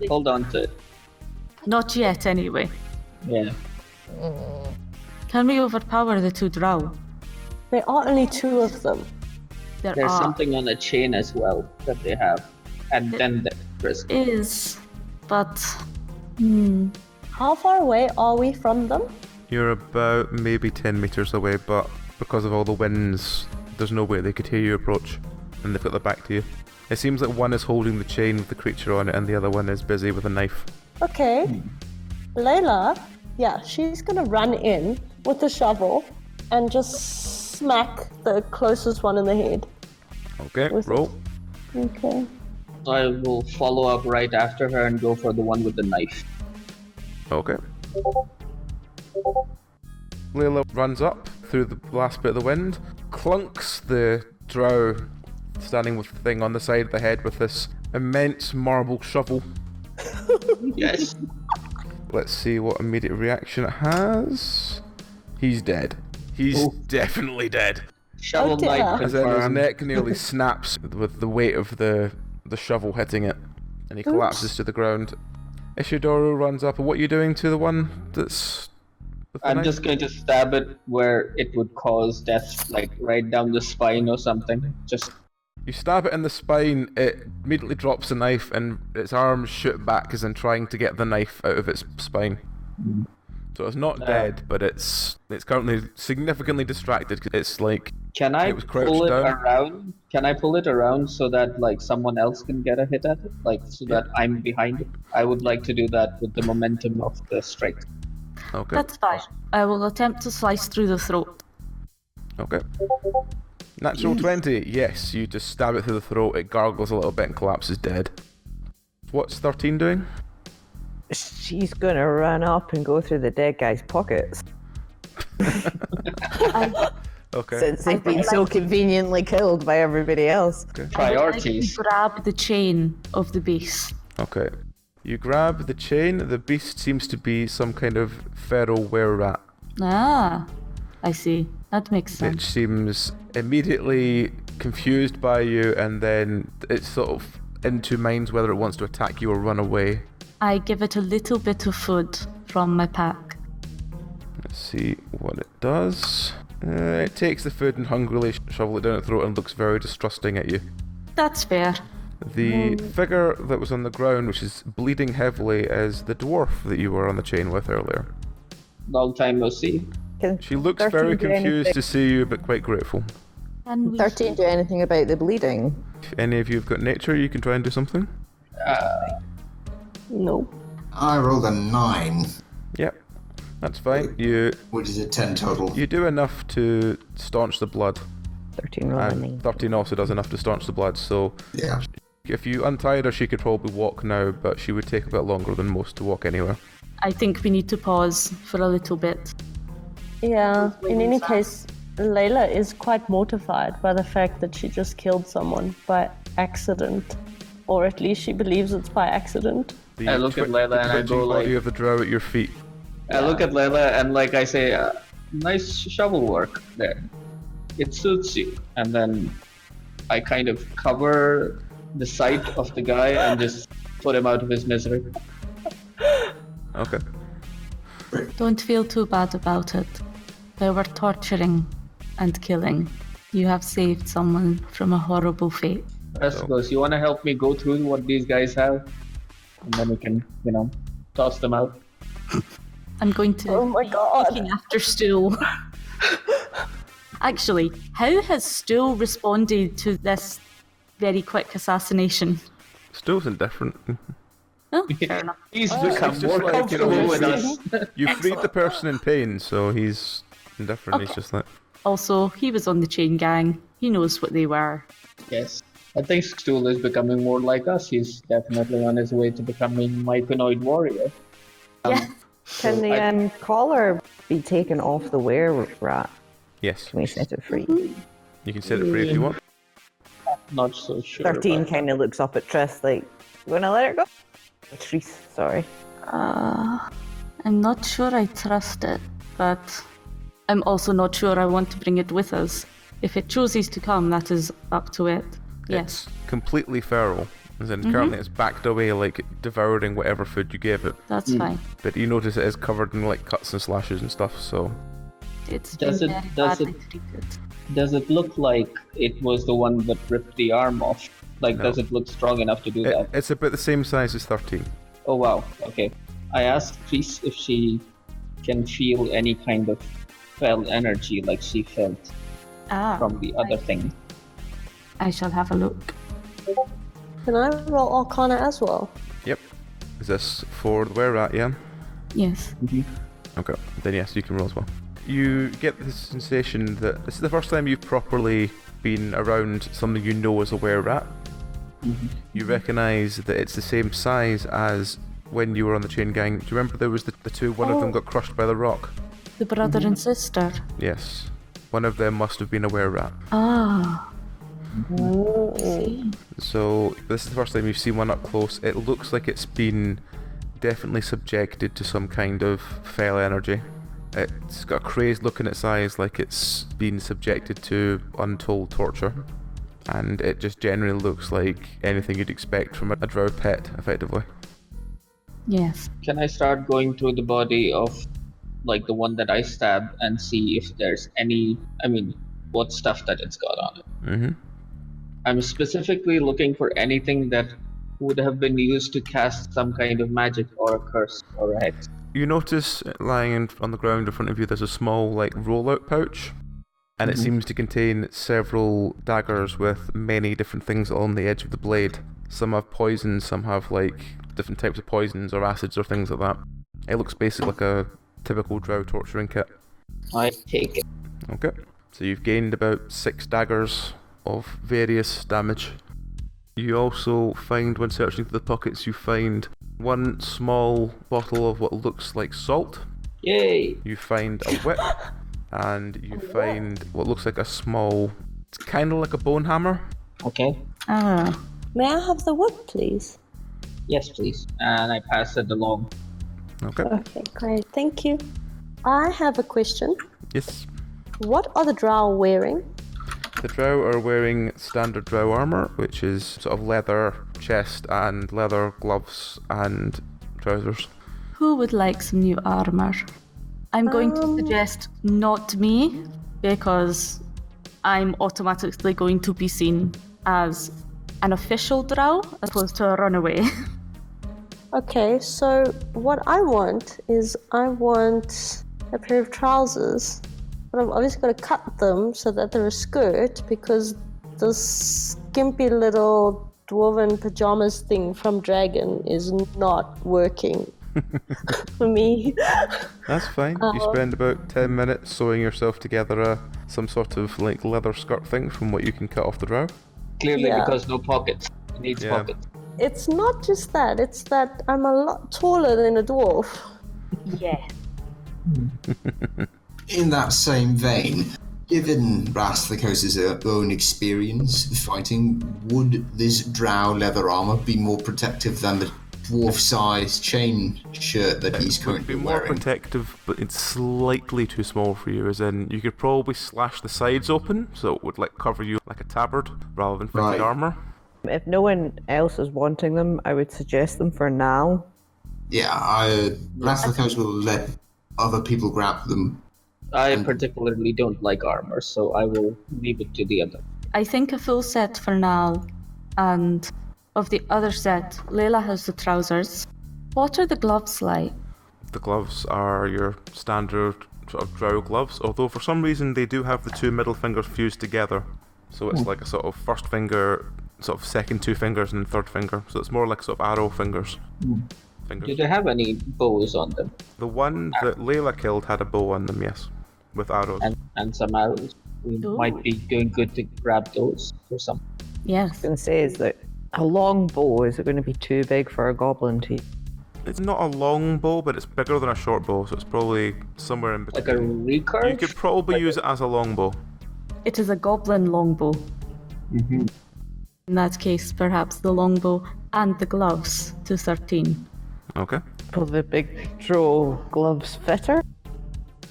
Hold on to it.
not yet anyway.
Yeah.
Can we overpower the two drow?
There are only two of them.
There's
are.
something on the chain as well that they have. And then the risk.
Is, but
How far away are we from them?
You're about maybe 10 meters away, but because of all the winds, there's no way they could hear you approach, and they've got their back to you. It seems like one is holding the chain with the creature on it, and the other one is busy with a knife.
Okay. Layla, yeah, she's gonna run in with the shovel and just smack the closest one in the head.
Okay,
With-
roll.
Okay.
I will follow up right after her and go for the one with the knife.
Okay. Layla runs up through the last bit of the wind, clunks the drow standing with the thing on the side of the head with this immense marble shovel.
Yes.
Let's see what immediate reaction it has. He's dead. He's definitely dead.
Shovel
Oh, dear.
knife
As in his
confirmed.
neck nearly snaps with the weight of the shovel hitting it, and he collapses to the ground. Ishidoro runs up. What are you doing to the one that's... with the
I'm
knife?
just going to stab it where it would cause death, like right down the spine or something. Just
You stab it in the spine, it immediately drops the knife, and its arms shoot back as in trying to get the knife out of its spine. So it's not dead, but it's currently significantly distracted. 'Cause it's like...
can I
It was crouched
pull it
down.
around? Can I pull it around so that like someone else can get a hit at it? Like so that I'm behind it? I would like to do that with the momentum of the strike.
Okay,
that's fine. I will attempt to slice through the throat.
okay. Natural 20, yes, you just stab it through the throat, it gargles a little bit and collapses dead. What's 13 doing?
She's gonna run up and go through the dead guy's pockets.
Okay.
Since they've been so conveniently killed by everybody else.
Priorities.
I grab the chain of the beast.
Okay. You grab the chain, the beast seems to be some kind of feral were-rat,
Ah, I see. That makes sense.
which seems immediately confused by you, and then it's sort of in two minds whether it wants to attack you or run away.
I give it a little bit of food from my pack.
Let's see what it does. It takes the food and hungrily shovel it down its throat and looks very distrusting at you.
That's fair.
The figure that was on the ground, which is bleeding heavily, is the dwarf that you were on the chain with earlier.
Long time no see.
Can
She looks
13
very
do
confused
anything-
to see you, but quite grateful.
Can we
13 do anything about the bleeding?
If any of you have got nature, you can try and do something.
No.
I rolled a 9,
Yep, that's fine. You
which is a 10 total.
do enough to staunch the blood,
13 roll a
and
9.
13 also does enough to staunch the blood, so
Yeah.
if you untied her, she could probably walk now, but she would take a bit longer than most to walk anywhere.
I think we need to pause for a little bit.
Yeah, in any case, Layla is quite mortified by the fact that she just killed someone by accident. Or at least she believes it's by accident.
I look at Layla and I go like...
body of the drow at your feet.
I look at Layla and like I say, nice shovel work there. It suits you. And then I kind of cover the sight of the guy and just put him out of his misery.
Okay.
Don't feel too bad about it. They were torturing and killing. You have saved someone from a horrible fate.
Rasthikos, you want to help me go through what these guys have? And then we can, toss them out.
I'm going to
Oh my god.
looking after Stool. Actually, how has Stool responded to this very quick assassination?
Stool's indifferent.
Oh, fair enough.
He's
It's
become
just
more
like,
comfortable with us.
You freed the person in pain, so he's indifferent.
Okay.
He's just like...
Also, he was on the chain gang. He knows what they were.
Yes. I think Stool is becoming more like us. He's definitely on his way to becoming Myconoid warrior.
Yeah.
Can the collar be taken off the were-rat?
Yes.
Can we set it free?
You can set it free if you want.
Not so sure.
13
about
kind of looks up at Triss like, gonna let her go? Triss, sorry.
I'm not sure I trust it, but I'm also not sure I want to bring it with us. If it chooses to come, that is up to it. Yes.
It's completely feral. As in, currently it's backed away, like devouring whatever food you gave it.
That's fine.
But you notice it is covered in like cuts and slashes and stuff, so...
It's
Does
been
it-
very
does
badly
it-
treated.
Does it look like it was the one that ripped the arm off? Like,
No.
does it look strong enough to do that?
It's about the same size as 13.
Oh wow, okay. I asked Triss if she can feel any kind of fell energy like she felt from the other thing.
I shall have a look.
Can I roll Arcana as well?
Yep. Is this for the were-rat, yeah?
Yes.
Okay, then yes, you can roll as well. You get the sensation that this is the first time you've properly been around something you know as a were-rat. You recognise that it's the same size as when you were on the chain gang. Do you remember there was the two, one of them got crushed by the rock?
The brother and sister.
Yes. One of them must have been a were-rat.
Ah.
So this is the first time you've seen one up close. It looks like it's been definitely subjected to some kind of fell energy. It's got a crazed look in its eyes, like it's been subjected to untold torture. And it just generally looks like anything you'd expect from a drow pet, effectively.
Yes.
Can I start going through the body of like the one that I stabbed and see if there's any, what stuff that it's got on it?
Mm-hmm.
I'm specifically looking for anything that would have been used to cast some kind of magic or a curse or a hex.
You notice lying on the ground in front of you there's a small rollout pouch, and it seems to contain several daggers with many different things on the edge of the blade. Some have poisons, some have different types of poisons or acids or things like that. It looks basically like a typical drow torturing kit.
I take it.
Okay, so you've gained about 6 daggers of various damage. You also find, when searching through the pockets, you find one small bottle of what looks like salt.
Yay!
You find a whip, and you find what looks like a small, it's kind of like a bone hammer.
Okay.
Ah.
May I have the whip, please?
Yes, please. And I pass it along.
Okay.
Okay, great. Thank you. I have a question.
Yes.
What are the drow wearing?
The drow are wearing standard drow armor, which is sort of leather chest and leather gloves and trousers.
Who would like some new armor? I'm going to suggest not me, because I'm automatically going to be seen as an official drow as opposed to a runaway.
Okay, so what I want is I want a pair of trousers, but I've obviously got to cut them so that they're a skirt because this skimpy little dwarven pajamas thing from Dragon is not working for me.
That's fine. You spend about 10 minutes sewing yourself together some sort of leather skirt thing from what you can cut off the drow.
Clearly
Yeah.
because no pockets. It needs
Yeah.
pockets.
It's not just that, it's that I'm a lot taller than a dwarf.
Yeah.
In that same vein, given Rasthikos' own experience fighting, would this drow leather armor be more protective than the dwarf-sized chain shirt that he's
It would
currently
be more
wearing.
protective, but it's slightly too small for you, as in you could probably slash the sides open, so it would like cover you like a tabard rather than fitted
Right.
armour.
If no one else is wanting them, I would suggest them for now.
Yeah, Rasthikos will let other people grab them.
I particularly don't like armor, so I will leave it to the other.
I think a full set for now, and of the other set, Layla has the trousers. What are the gloves like?
The gloves are your standard sort of drow gloves, although for some reason they do have the two middle fingers fused together. So it's like a sort of first finger, sort of second two fingers, and third finger. So it's more like sort of arrow fingers.
Do they have any bows on them?
The one that Layla killed had a bow on them, yes, with arrows.
And some arrows? We
Ooh.
might be doing good to grab those for some.
Yes.
Going to say is that a long bow is going to be too big for a goblin to.
It's not a long bow, but it's bigger than a short bow, so it's probably somewhere in between.
Like a recurve?
You could probably use it as a long bow.
It is a goblin longbow. In that case, perhaps the longbow and the gloves to 13.
Okay.
Will the big drow gloves fit her?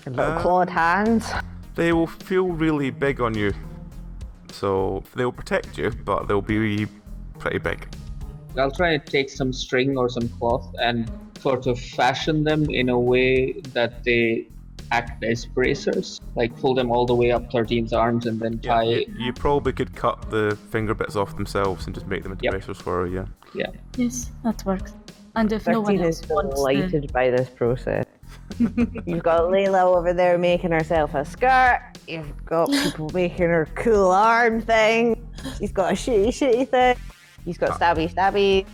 And little clawed hands.
They will feel really big on you, so they'll protect you, but they'll be pretty big.
I'll try and take some string or some cloth and sort of fashion them in a way that they act as bracers. Like pull them all the way up 13's arms and then tie it.
You probably could cut the finger bits off themselves and just make them into
Yep.
bracers for her, yeah.
Yeah.
Yes, that works. And if no one
13 is
else wants
delighted by this process. You've got Layla over there making herself a skirt. You've got people making her cool arm thing. She's got a shitty thing. He's got stabby.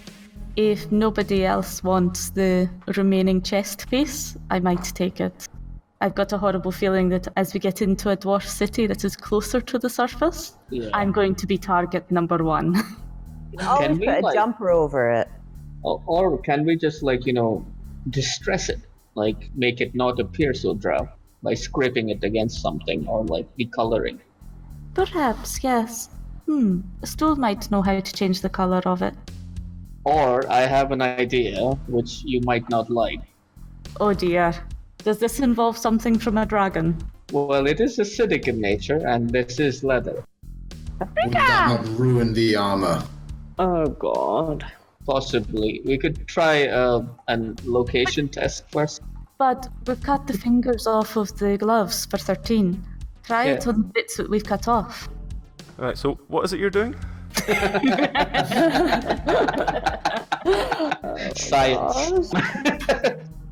if nobody else wants the remaining chest piece, I might take it. I've got a horrible feeling that as we get into a dwarf city that is closer to the surface, I'm going to be target number one.
Always
we,
put a
like-
jumper over it.
Or can we just, like, distress it? Like, make it not appear so drow by scraping it against something or, like, decoloring.
Perhaps, yes. A stool might know how to change the color of it.
Or I have an idea, which you might not like.
Oh dear. Does this involve something from a dragon?
Well, it is acidic in nature, and this is leather.
Would that not ruin the armor?
Oh god.
Possibly. We could try a location test first.
But we've cut the fingers off of the gloves for 13. Try it
Yeah.
on the bits that we've cut off.
Alright, so what is it you're doing?
Science.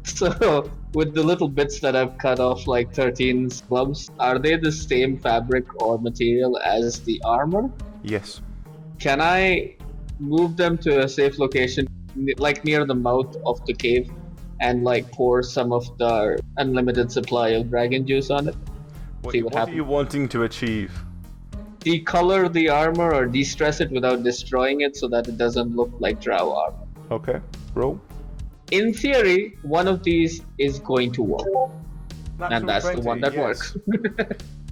So, with the little bits that I've cut off, like 13's gloves, are they the same fabric or material as the armor?
Yes.
Can I move them to a safe location, like near the mouth of the cave, and like pour some of the unlimited supply of dragon juice on it? See what
What are
happens.
you wanting to achieve?
Decolor the armor or de-stress it without destroying it so that it doesn't look like drow armor.
Okay, roll.
In theory, one of these is going to work.
Natural
And that's the
20,
one that
yes.
works.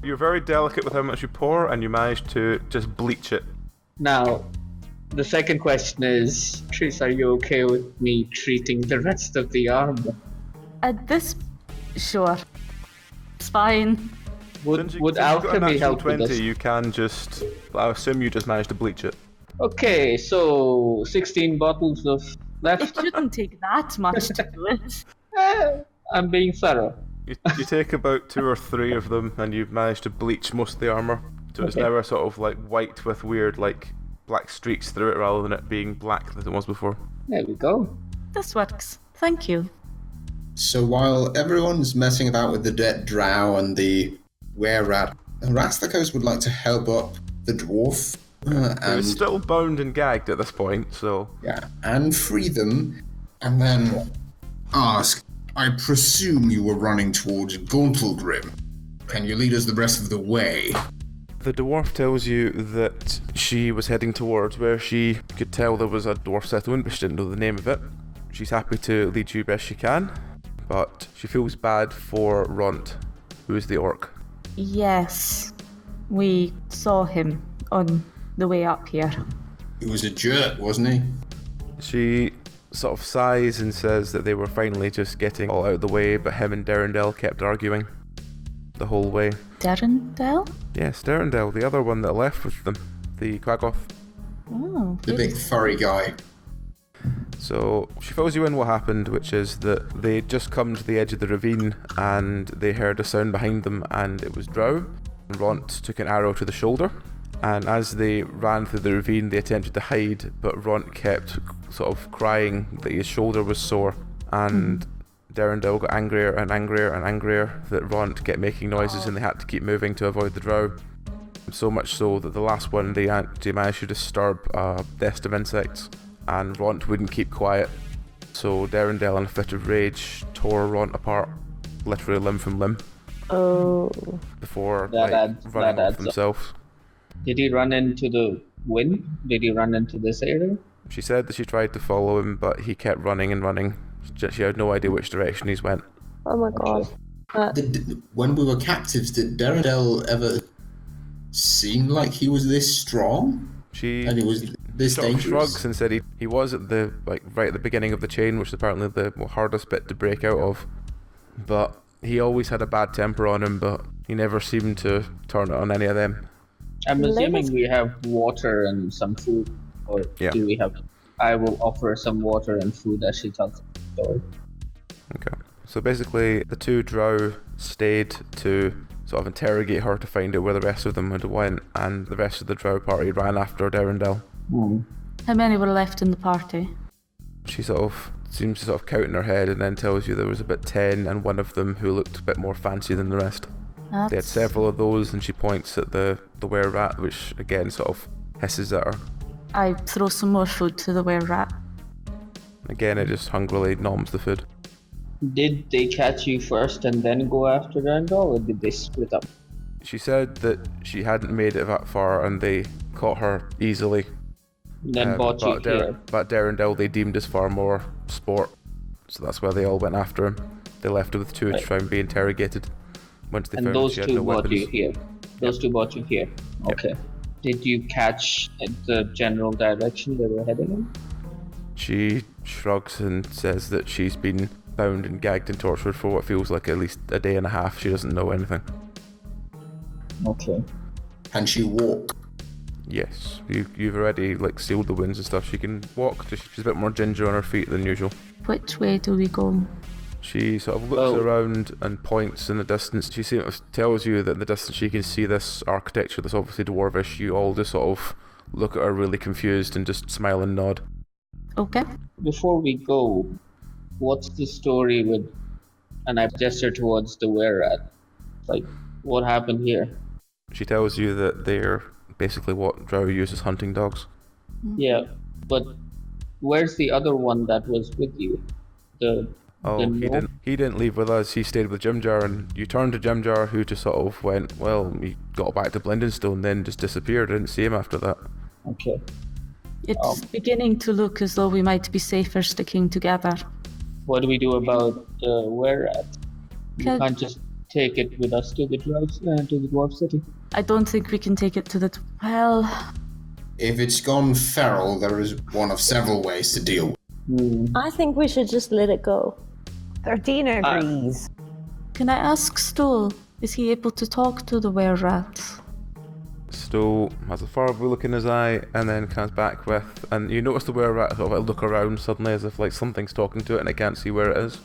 You're very delicate with how much you pour, and you manage to just bleach it.
Now, the second question is, Tris, are you okay with me treating the rest of the armor?
At this... Sure. It's fine.
Would
Since you've got a
alchemy
natural
help with
20,
this?
you can just... I assume you just managed to bleach it.
Okay, so 16 bottles of
It
left.
shouldn't take that much to do it.
I'm being thorough.
You take about 2 or 3 of them, and you've managed to bleach most of the armor. So it's now a sort of like white with weird like black streaks through it rather than it being black as it was before.
There we go.
This works. Thank you.
So while everyone's messing about with the dead drow and the were-rat, Rasthikos would like to help up the dwarf
It's
and
still bound and gagged at this point, so...
and free them, and then ask, I presume you were running towards Gauntlgrim. Can you lead us the rest of the way?
The dwarf tells you that she was heading towards where she could tell there was a dwarf settlement, but she didn't know the name of it. She's happy to lead you best she can, but she feels bad for Runt, who is the orc.
Yes. We saw him on the way up here.
He was a jerk, wasn't he?
She sort of sighs and says that they were finally just getting all out of the way, but him and Derendel kept arguing the whole way.
Derendel?
Yes, Derendel, the other one that left with them, the Quaggoth.
Oh.
The big furry guy.
So she fills you in what happened, which is that they'd just come to the edge of the ravine and they heard a sound behind them, and it was Drow. Ront took an arrow to the shoulder, and as they ran through the ravine they attempted to hide, but Ront kept sort of crying that his shoulder was sore, and Derendil got angrier and angrier and angrier that Ront kept making noises and they had to keep moving to avoid the Drow. So much so that the last one they managed to disturb a nest of insects, and Ront wouldn't keep quiet. So Derendil, in a fit of rage, tore Ront apart, literally limb from limb.
Oh.
Before
That
running off
adds up.
themselves.
Did he run into the wind? Did he run into this area?
She said that she tried to follow him, but he kept running and running. She had no idea which direction he's went.
Oh my god.
When we were captives, did Derendel ever seem like he was this strong?
She
And he was this
sort of
dangerous?
shrugs and said he was at the right at the beginning of the chain, which is apparently the hardest bit to break out of. But he always had a bad temper on him, but he never seemed to turn it on any of them.
I'm assuming we have water and some food, or
Yeah.
do we have? I will offer some water and food as she tells the story.
Okay. So basically, the two Drow stayed to sort of interrogate her to find out where the rest of them had went, and the rest of the Drow party ran after Derendil.
How many were left in the party?
She sort of seems to sort of count in her head and then tells you there was about 10, and one of them who looked a bit more fancy than the rest. They had
That's...
several of those, and she points at the were-rat, which again sort of hisses at her.
I throw some more food to the were-rat.
Again, it just hungrily noms the food.
Did they catch you first and then go after Randall, or did they split up?
She said that she hadn't made it that far and they caught her easily.
Then brought you here.
But Derendil they deemed as far more sport, so that's why they all went after him. They left her with two to try and be interrogated. Once they
And
found
those
she had
two
no
brought
weapons.
you here. Those two brought you here. Okay. Did you catch the general direction they were heading in?
She shrugs and says that she's been bound and gagged and tortured for what feels like at least a day and a half. She doesn't know anything.
Okay.
Can she walk?
Yes, you've already sealed the wounds and stuff. She can walk. She's a bit more ginger on her feet than usual.
Which way do we go?
She sort of looks around and points in the distance. She sort of tells you that in the distance she can see this architecture that's obviously dwarvish. You all just sort of look at her really confused and just smile and nod.
Okay.
Before we go, what's the story with... And I gesture towards the were-rat. What happened here?
She tells you that they're basically what Drow use as hunting dogs.
Yeah, but where's the other one that was with you?
He didn't leave with us. He stayed with Jimjar, and you turned to Jimjar, who just sort of went, well, he got back to Blingdenstone, then just disappeared. I didn't see him after that.
Okay.
It's beginning to look as though we might be safer sticking together.
What do we do about the were-rat? We
Can-
can't just take it with us to the dwarf city.
I don't think we can take it to the... Well,
If it's gone feral, there is one of several ways to deal with.
I think we should just let it go.
13 agrees.
can I ask Stool, is he able to talk to the were-rat?
Stool has a far-away look in his eye, and then comes back with, and you notice the were-rat sort of look around suddenly as if something's talking to it and it can't see where it is.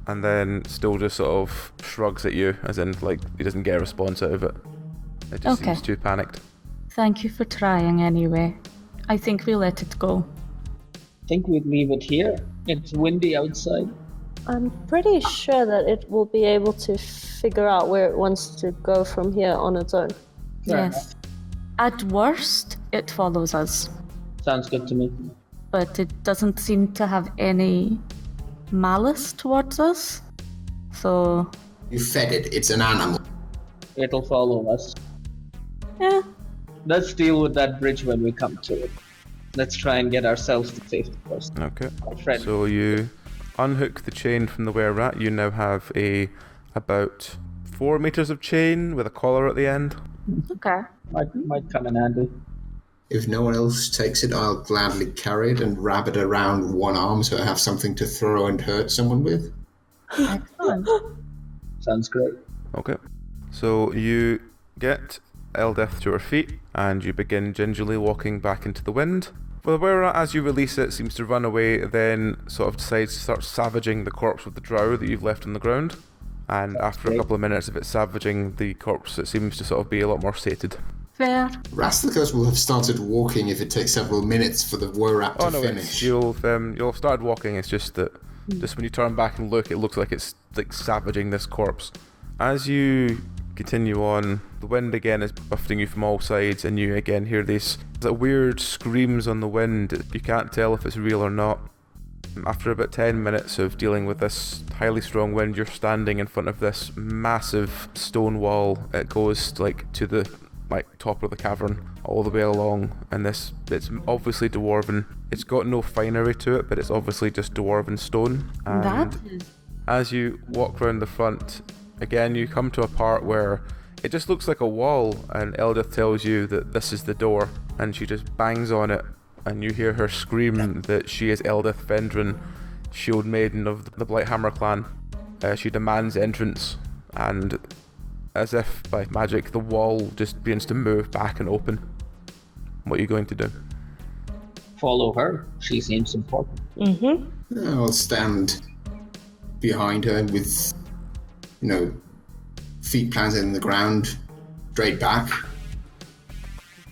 And then Stool just sort of shrugs at you, as in he doesn't get a response out of it. It just
Okay.
seems too panicked.
Thank you for trying anyway. I think we'll let it go.
I think we'd leave it here. It's windy outside.
I'm pretty sure that it will be able to figure out where it wants to go from here on its own.
Fair
Yes. At worst, it follows us.
Sounds good to me.
But it doesn't seem to have any malice towards us. So,
You fed it, it's an animal.
It'll follow us.
yeah.
Let's deal with that bridge when we come to it. Let's try and get ourselves to safety first.
Okay.
Fred.
So you unhook the chain from the were-rat. You now have about 4 meters of chain with a collar at the end.
Okay.
Might come in handy.
If no one else takes it, I'll gladly carry it and wrap it around one arm so I have something to throw and hurt someone with.
Excellent.
Sounds great.
Okay. So you get Eldeth to her feet, and you begin gingerly walking back into the wind. Well, where as you release it, seems to run away, then sort of decides to start savaging the corpse of the drow that you've left on the ground. And after a couple of minutes of it savaging the corpse, it seems to sort of be a lot more sated.
Fair.
Rasthikos will have started walking if it takes several minutes for the Worat to finish.
You'll have started walking. It's just that just when you turn back and look, it looks like it's like savaging this corpse. As you continue on, the wind again is buffeting you from all sides, and you again hear these weird screams on the wind. You can't tell if it's real or not. After about 10 minutes of dealing with this highly strong wind, you're standing in front of this massive stone wall. It goes to the top of the cavern all the way along, and it's obviously dwarven. It's got no finery to it, but it's obviously just dwarven stone. And
That is...
as you walk round the front, again you come to a part where it just looks like a wall, and Eldeth tells you that this is the door, and she just bangs on it, and you hear her scream that she is Eldeth Vendren, Shield Maiden of the Blighthammer clan. She demands entrance, and as if by magic, the wall just begins to move back and open. What are you going to do?
Follow her. She seems important.
Mm-hmm.
I'll stand behind her with, feet planted in the ground, straight back.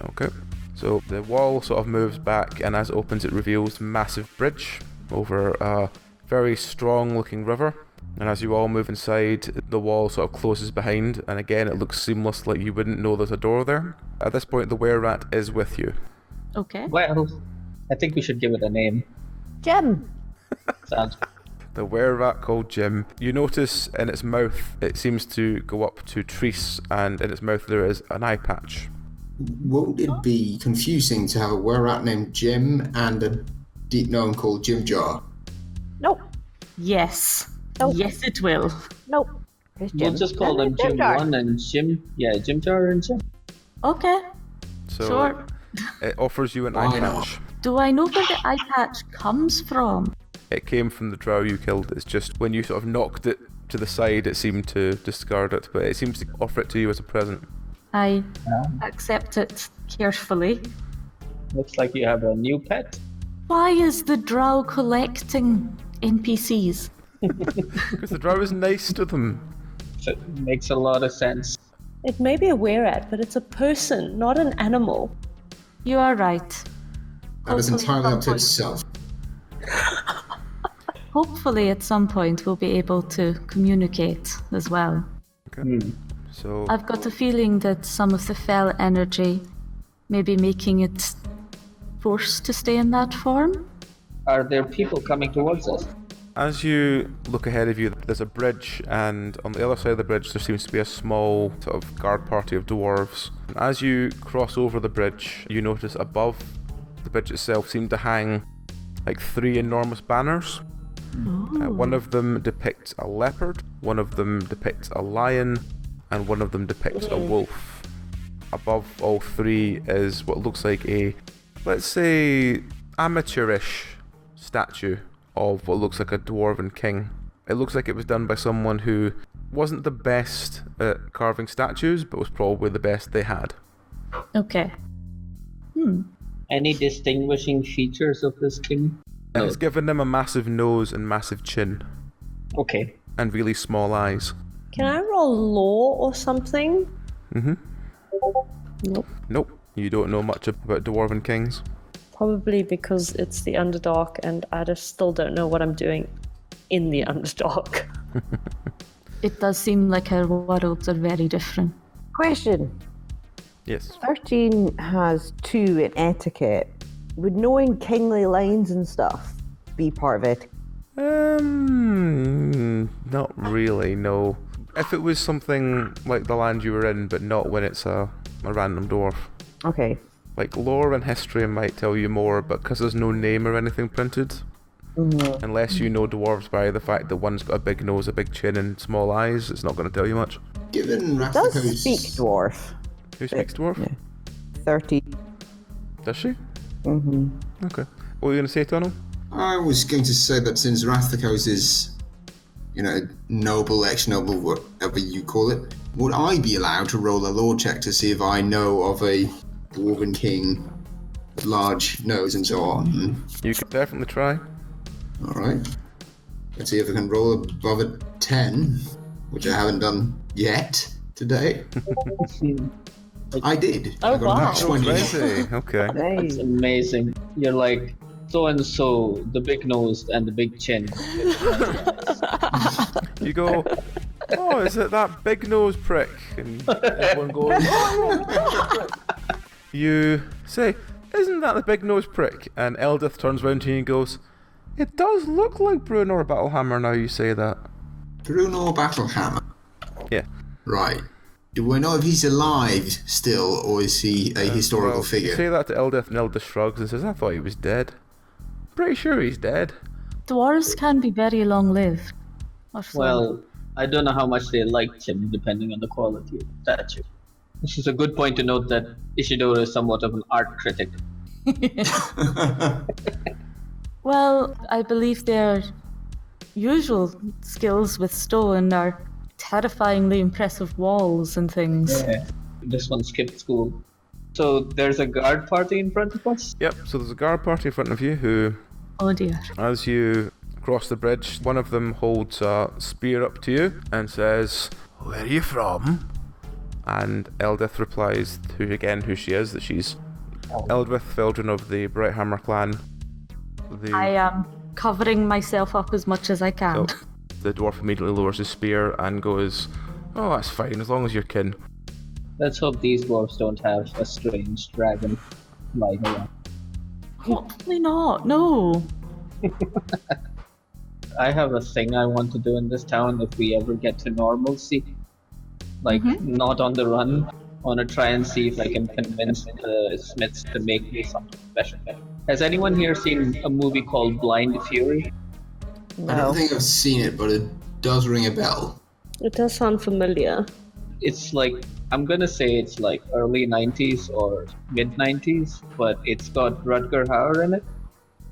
Okay. So the wall sort of moves back, and as it opens, it reveals a massive bridge over a very strong looking river. And as you all move inside, the wall sort of closes behind, and again it looks seamless, like you wouldn't know there's a door there. At this point, the were-rat is with you.
Okay.
Well, I think we should give it a name.
Jim!
Sounds
The were-rat called Jim. You notice in its mouth, it seems to go up to Treese, and in its mouth there is an eye patch.
Won't it be confusing to have a were-rat named Jim and a deep gnome called Jim Jar?
Nope.
Yes.
Nope.
Yes, it will.
Nope. It's
We'll
Jim.
just call them Jim
Jar.
1 and Jim. Yeah, Jim Jar and Jim.
Okay.
So
Sure.
it offers you an
Why
eye
not?
patch.
Do I know where the eye patch comes from?
It came from the drow you killed. It's just when you sort of knocked it to the side, it seemed to discard it, but it seems to offer it to you as a present.
I accept it carefully.
Looks like you have a new pet.
Why is the drow collecting NPCs?
Because the drow is nice to them.
So it makes a lot of sense.
It may be a were-rat, but it's a person, not an animal.
You are right.
That is
Hopefully
entirely up to
at
itself.
Hopefully at some point we'll be able to communicate as well.
So
I've got a feeling that some of the fell energy may be making it forced to stay in that form.
Are there people coming towards us?
as you look ahead of you, there's a bridge, and on the other side of the bridge there seems to be a small sort of guard party of dwarves. And as you cross over the bridge, you notice above the bridge itself seem to hang like 3 enormous banners. One of them depicts a leopard, one of them depicts a lion, and one of them depicts a wolf. Above all 3 is what looks like a, let's say, amateurish statue of what looks like a dwarven king. It looks like it was done by someone who wasn't the best at carving statues, but was probably the best they had.
Okay.
Any distinguishing features of this king?
And it's given them a massive nose and massive chin,
Okay.
and really small eyes.
Can I roll law or something? Nope.
Nope, you don't know much about dwarven kings.
Probably because it's the Underdark and I just still don't know what I'm doing in the Underdark.
It does seem like our worlds are very different.
Question.
Yes.
13 has 2 in etiquette. Would knowing kingly lines and stuff be part of it?
Not really, no. If it was something like the land you were in, but not when it's a random dwarf.
Okay.
Like lore and history might tell you more, but because there's no name or anything printed, unless you know dwarves by the fact that one's got a big nose, a big chin, and small eyes, it's not going to tell you much.
Given
Does
Rasthikos...
speak dwarf.
Who speaks dwarf?
Yeah. 13.
Does she?
Mm-hmm.
Okay. What were you going to say, Tauno?
I was going to say that since Rasthikos is, noble, ex-noble, whatever you call it, would I be allowed to roll a lore check to see if I know of a dwarven king with large nose and so on?
You can definitely try.
Alright. Let's see if I can roll above a 10, which I haven't done yet today. I did.
Oh,
I got a
wow.
nat 20.
Crazy. Okay.
It's
Nice.
amazing. You're like so-and-so, the big nose and the big chin.
You go, oh, is it that big nose prick? And everyone goes, you say, isn't that the big nose prick? And Eldith turns round to you and goes, it does look like Bruno Battlehammer now you say that.
Bruno Battlehammer.
Yeah.
Right. Do we know if he's alive still, or is he a historical
Well,
figure?
You say that to Eldith, and Eldith shrugs and says, I thought he was dead. Pretty sure he's dead.
Dwarves can be very long-lived. Or so.
Well, I don't know how much they liked him, depending on the quality of the statue. This is a good point to note that Ishidoro is somewhat of an art critic.
Well, I believe their usual skills with stone are terrifyingly impressive walls and things.
Yeah. This one skipped school. So there's a guard party in front of us?
Yep, so there's a guard party in front of you who,
Oh dear.
as you cross the bridge, one of them holds a spear up to you and says, where are you from? And Eldith replies, who she is, that she's Eldwith Feldrin of the Brighthammer clan.
I am covering myself up as much as I can.
So the dwarf immediately lowers his spear and goes, oh, that's fine, as long as you're kin.
Let's hope these dwarves don't have a strange dragon lying around.
Hopefully not, no.
I have a thing I want to do in this town if we ever get to normalcy. Like, not on the run. I want to try and see if I can convince the Smiths to make me something special. Has anyone here seen a movie called Blind Fury?
I
No.
don't think I've seen it, but it does ring a bell.
It does sound familiar.
It's like, I'm gonna say it's like early 90s or mid 90s, but it's got Rutger Hauer in it.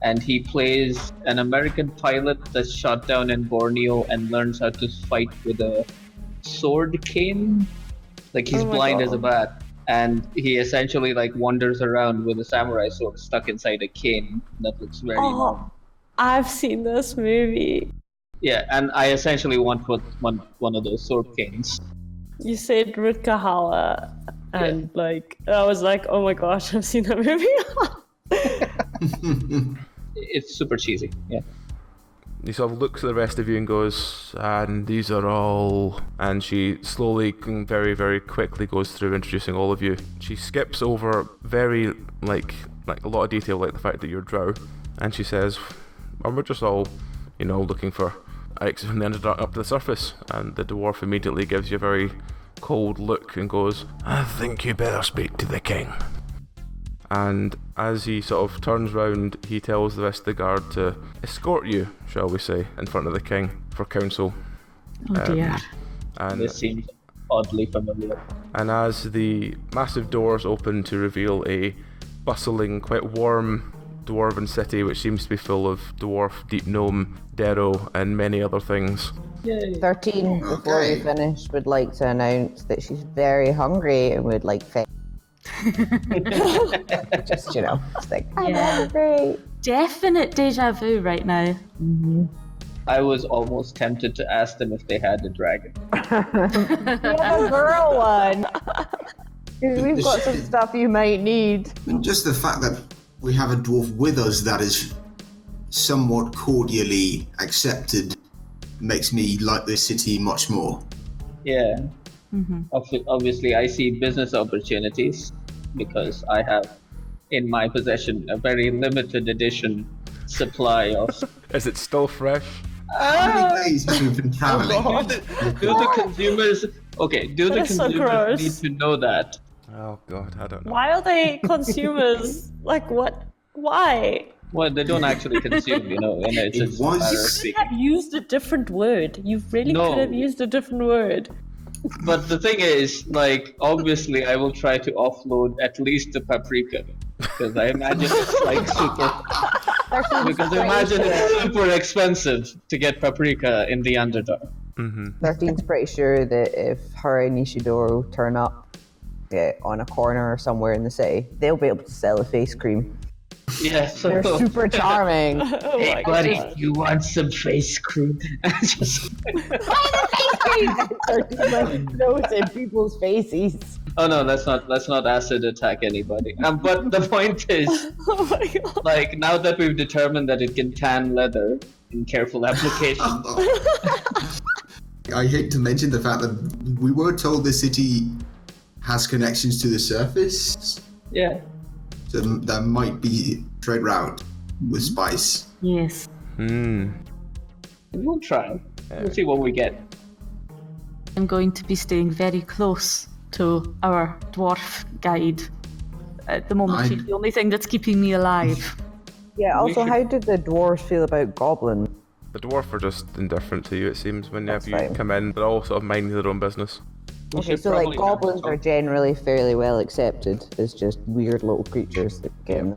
And he plays an American pilot that's shot down in Borneo and learns how to fight with a sword cane. Like he's
Oh my
blind
God.
as a bat. And he essentially like wanders around with a samurai sword stuck inside a cane that looks very long.
Oh, I've seen this movie.
Yeah, and I essentially want one of those sword canes.
You said Rutger Hauer, and I was like, oh my gosh, I've seen that movie.
It's super cheesy, yeah.
He sort of looks at the rest of you and goes, and these are all... And she slowly, very, very quickly goes through introducing all of you. She skips over very, like a lot of detail, like the fact that you're Drow. And she says, and we're just all, looking for exit from the Underdark up to the surface. And the dwarf immediately gives you a very cold look and goes, I think you better speak to the king. And as he sort of turns round, he tells the rest of the guard to escort you, shall we say, in front of the king for counsel.
Oh dear.
And,
This seems oddly familiar.
and as the massive doors open to reveal a bustling, quite warm dwarven city, which seems to be full of dwarf, deep gnome, Darrow, and many other things.
13, before
Okay.
we finish, would like to announce that she's very hungry and would like fish. Just, it's like, I'm hungry.
Definite deja vu right now.
I was almost tempted to ask them if they had a dragon.
You have a girl one. 'Cause we've got some stuff you might need.
And just the fact that we have a dwarf with us that is somewhat cordially accepted makes me like this city much more.
Yeah. Obviously, I see business opportunities because I have in my possession a very limited edition supply of.
Is it still fresh?
How many days have you been traveling?
Do the consumers? Okay. Do the
That is so
consumers
gross.
need to know that?
Oh god, I don't know.
Why are they consumers? What? Why?
Well, they don't actually consume, and it's
It
just a
was-
matter
You
of
could
speaking.
have used a different word. You really
No.
could have used a different word.
But the thing is, obviously, I will try to offload at least the paprika. because I imagine it's like super. Because I imagine it's super expensive to get paprika in the Underdark.
13's pretty sure that if her and Ishidoro turn up on a corner or somewhere in the city, they'll be able to sell a face cream.
Yeah,
They're super charming.
Hey, buddy, you want some face cream? Just...
Nose in people's faces.
Oh no, let's not acid attack anybody. But the point is, like, now that we've determined that it can tan leather in careful application.
I hate to mention the fact that we were told the city has connections to the surface.
Yeah.
So that might be a trade route with spice.
Yes.
We'll try. We'll see what we get.
I'm going to be staying very close to our dwarf guide. At the moment, she's the only thing that's keeping me alive.
Yeah, also, how did the dwarves feel about Goblin?
The dwarf are just indifferent to you, it seems, whenever you
fine.
come in. They're all sort of minding their own business.
Okay, so like goblins are generally fairly well accepted as just weird little creatures that get in.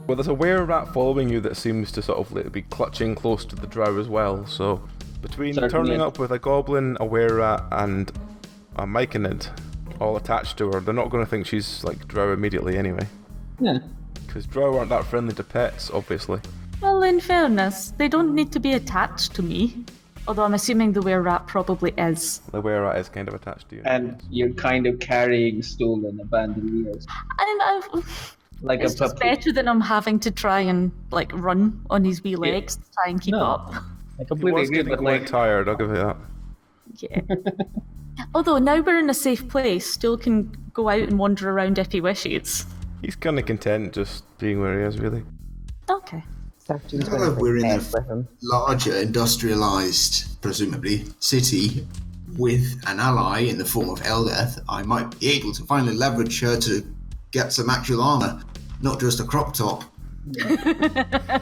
Well, there's a were-rat following you that seems to sort of like, be clutching close to the drow as well, so between turning up with a goblin, a were-rat, and a myconid all attached to her, they're not going to think she's like drow immediately anyway.
Yeah.
Because drow aren't that friendly to pets, obviously.
Well, in fairness, they don't need to be attached to me. Although I'm assuming the were-rat probably is.
The were-rat is kind of attached to you.
And you're kind of carrying stolen abandoned wheels. Like
it's just better than I'm having to try and like run on his wee legs to try and keep up.
I completely agree,
getting
but
quite
like...
tired, I'll give it that.
Yeah. Although now we're in a safe place, Stool can go out and wander around if he wishes.
He's kind of content just being where he is, really.
Okay.
Now that we're in a larger, industrialized, presumably, city with an ally in the form of Eldeth, I might be able to finally leverage her to get some actual armor, not just a crop top.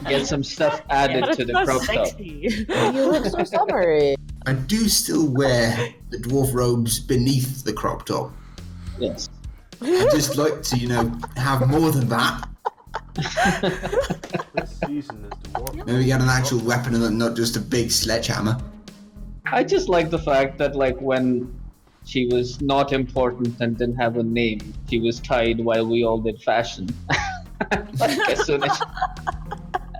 Get some stuff added to the crop top.
You look so summery.
I do still wear the dwarf robes beneath the crop top.
Yes.
I'd just like to, have more than that.
This season is dwarf.
Maybe get an actual weapon and not just a big sledgehammer.
I just like the fact that, like, when she was not important and didn't have a name, she was tied while we all did fashion. Like,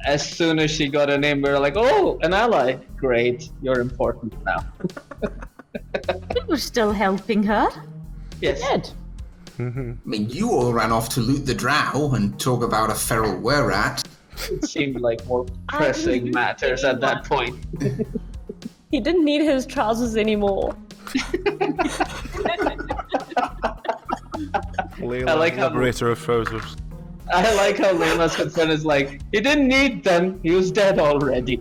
as soon as she got a name, we were like, oh, an ally. Great, you're important now.
We were still helping her.
Yes.
Good.
I mean, you all ran off to loot the drow and talk about a feral were-rat.
It seemed like more pressing matters at that point.
He didn't need his trousers anymore.
Layla,
I like how-
liberator of trousers.
I like how Layla's concern is like, he didn't need them, he was dead already.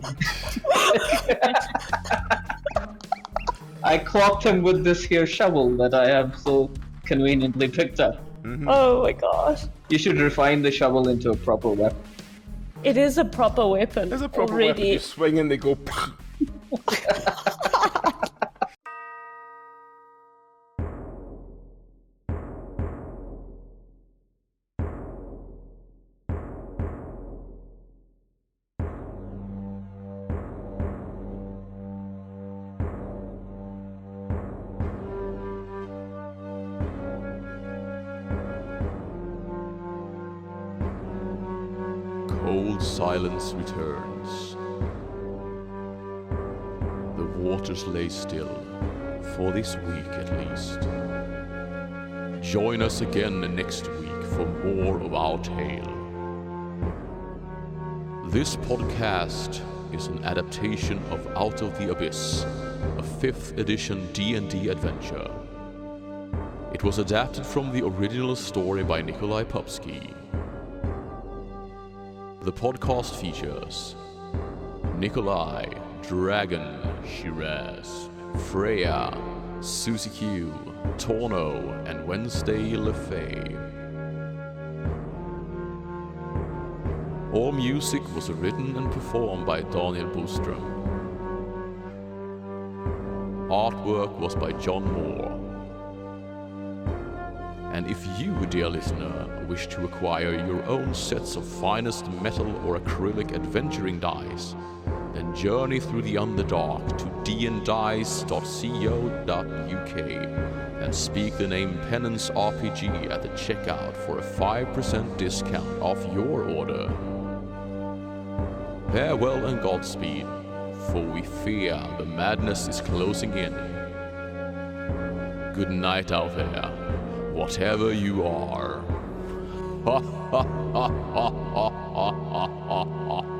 I clocked him with this here shovel that I have so conveniently picked up.
Oh my gosh.
You should refine the shovel into a proper weapon.
It is a proper weapon.
There's a proper weapon.
already.
You swing and they go.
Cold silence returns. The waters lay still, for this week at least. Join us again next week for more of our tale. This podcast is an adaptation of Out of the Abyss, a 5th edition D&D adventure. It was adapted from the original story by Nikolai Popsky. The podcast features Nikolai, Dragon, Shiraz, Freya, Susie Q, Tauno, and Wednesday LeFay. All music was written and performed by Daniel Boström. Artwork was by John Moore. And if you, dear listener, wish to acquire your own sets of finest metal or acrylic adventuring dice, then journey through the Underdark to dndice.co.uk and speak the name Penance RPG at the checkout for a 5% discount off your order. Farewell and Godspeed, for we fear the madness is closing in. Good night out there, whatever you are. Ha ha ha ha ha ha ha ha.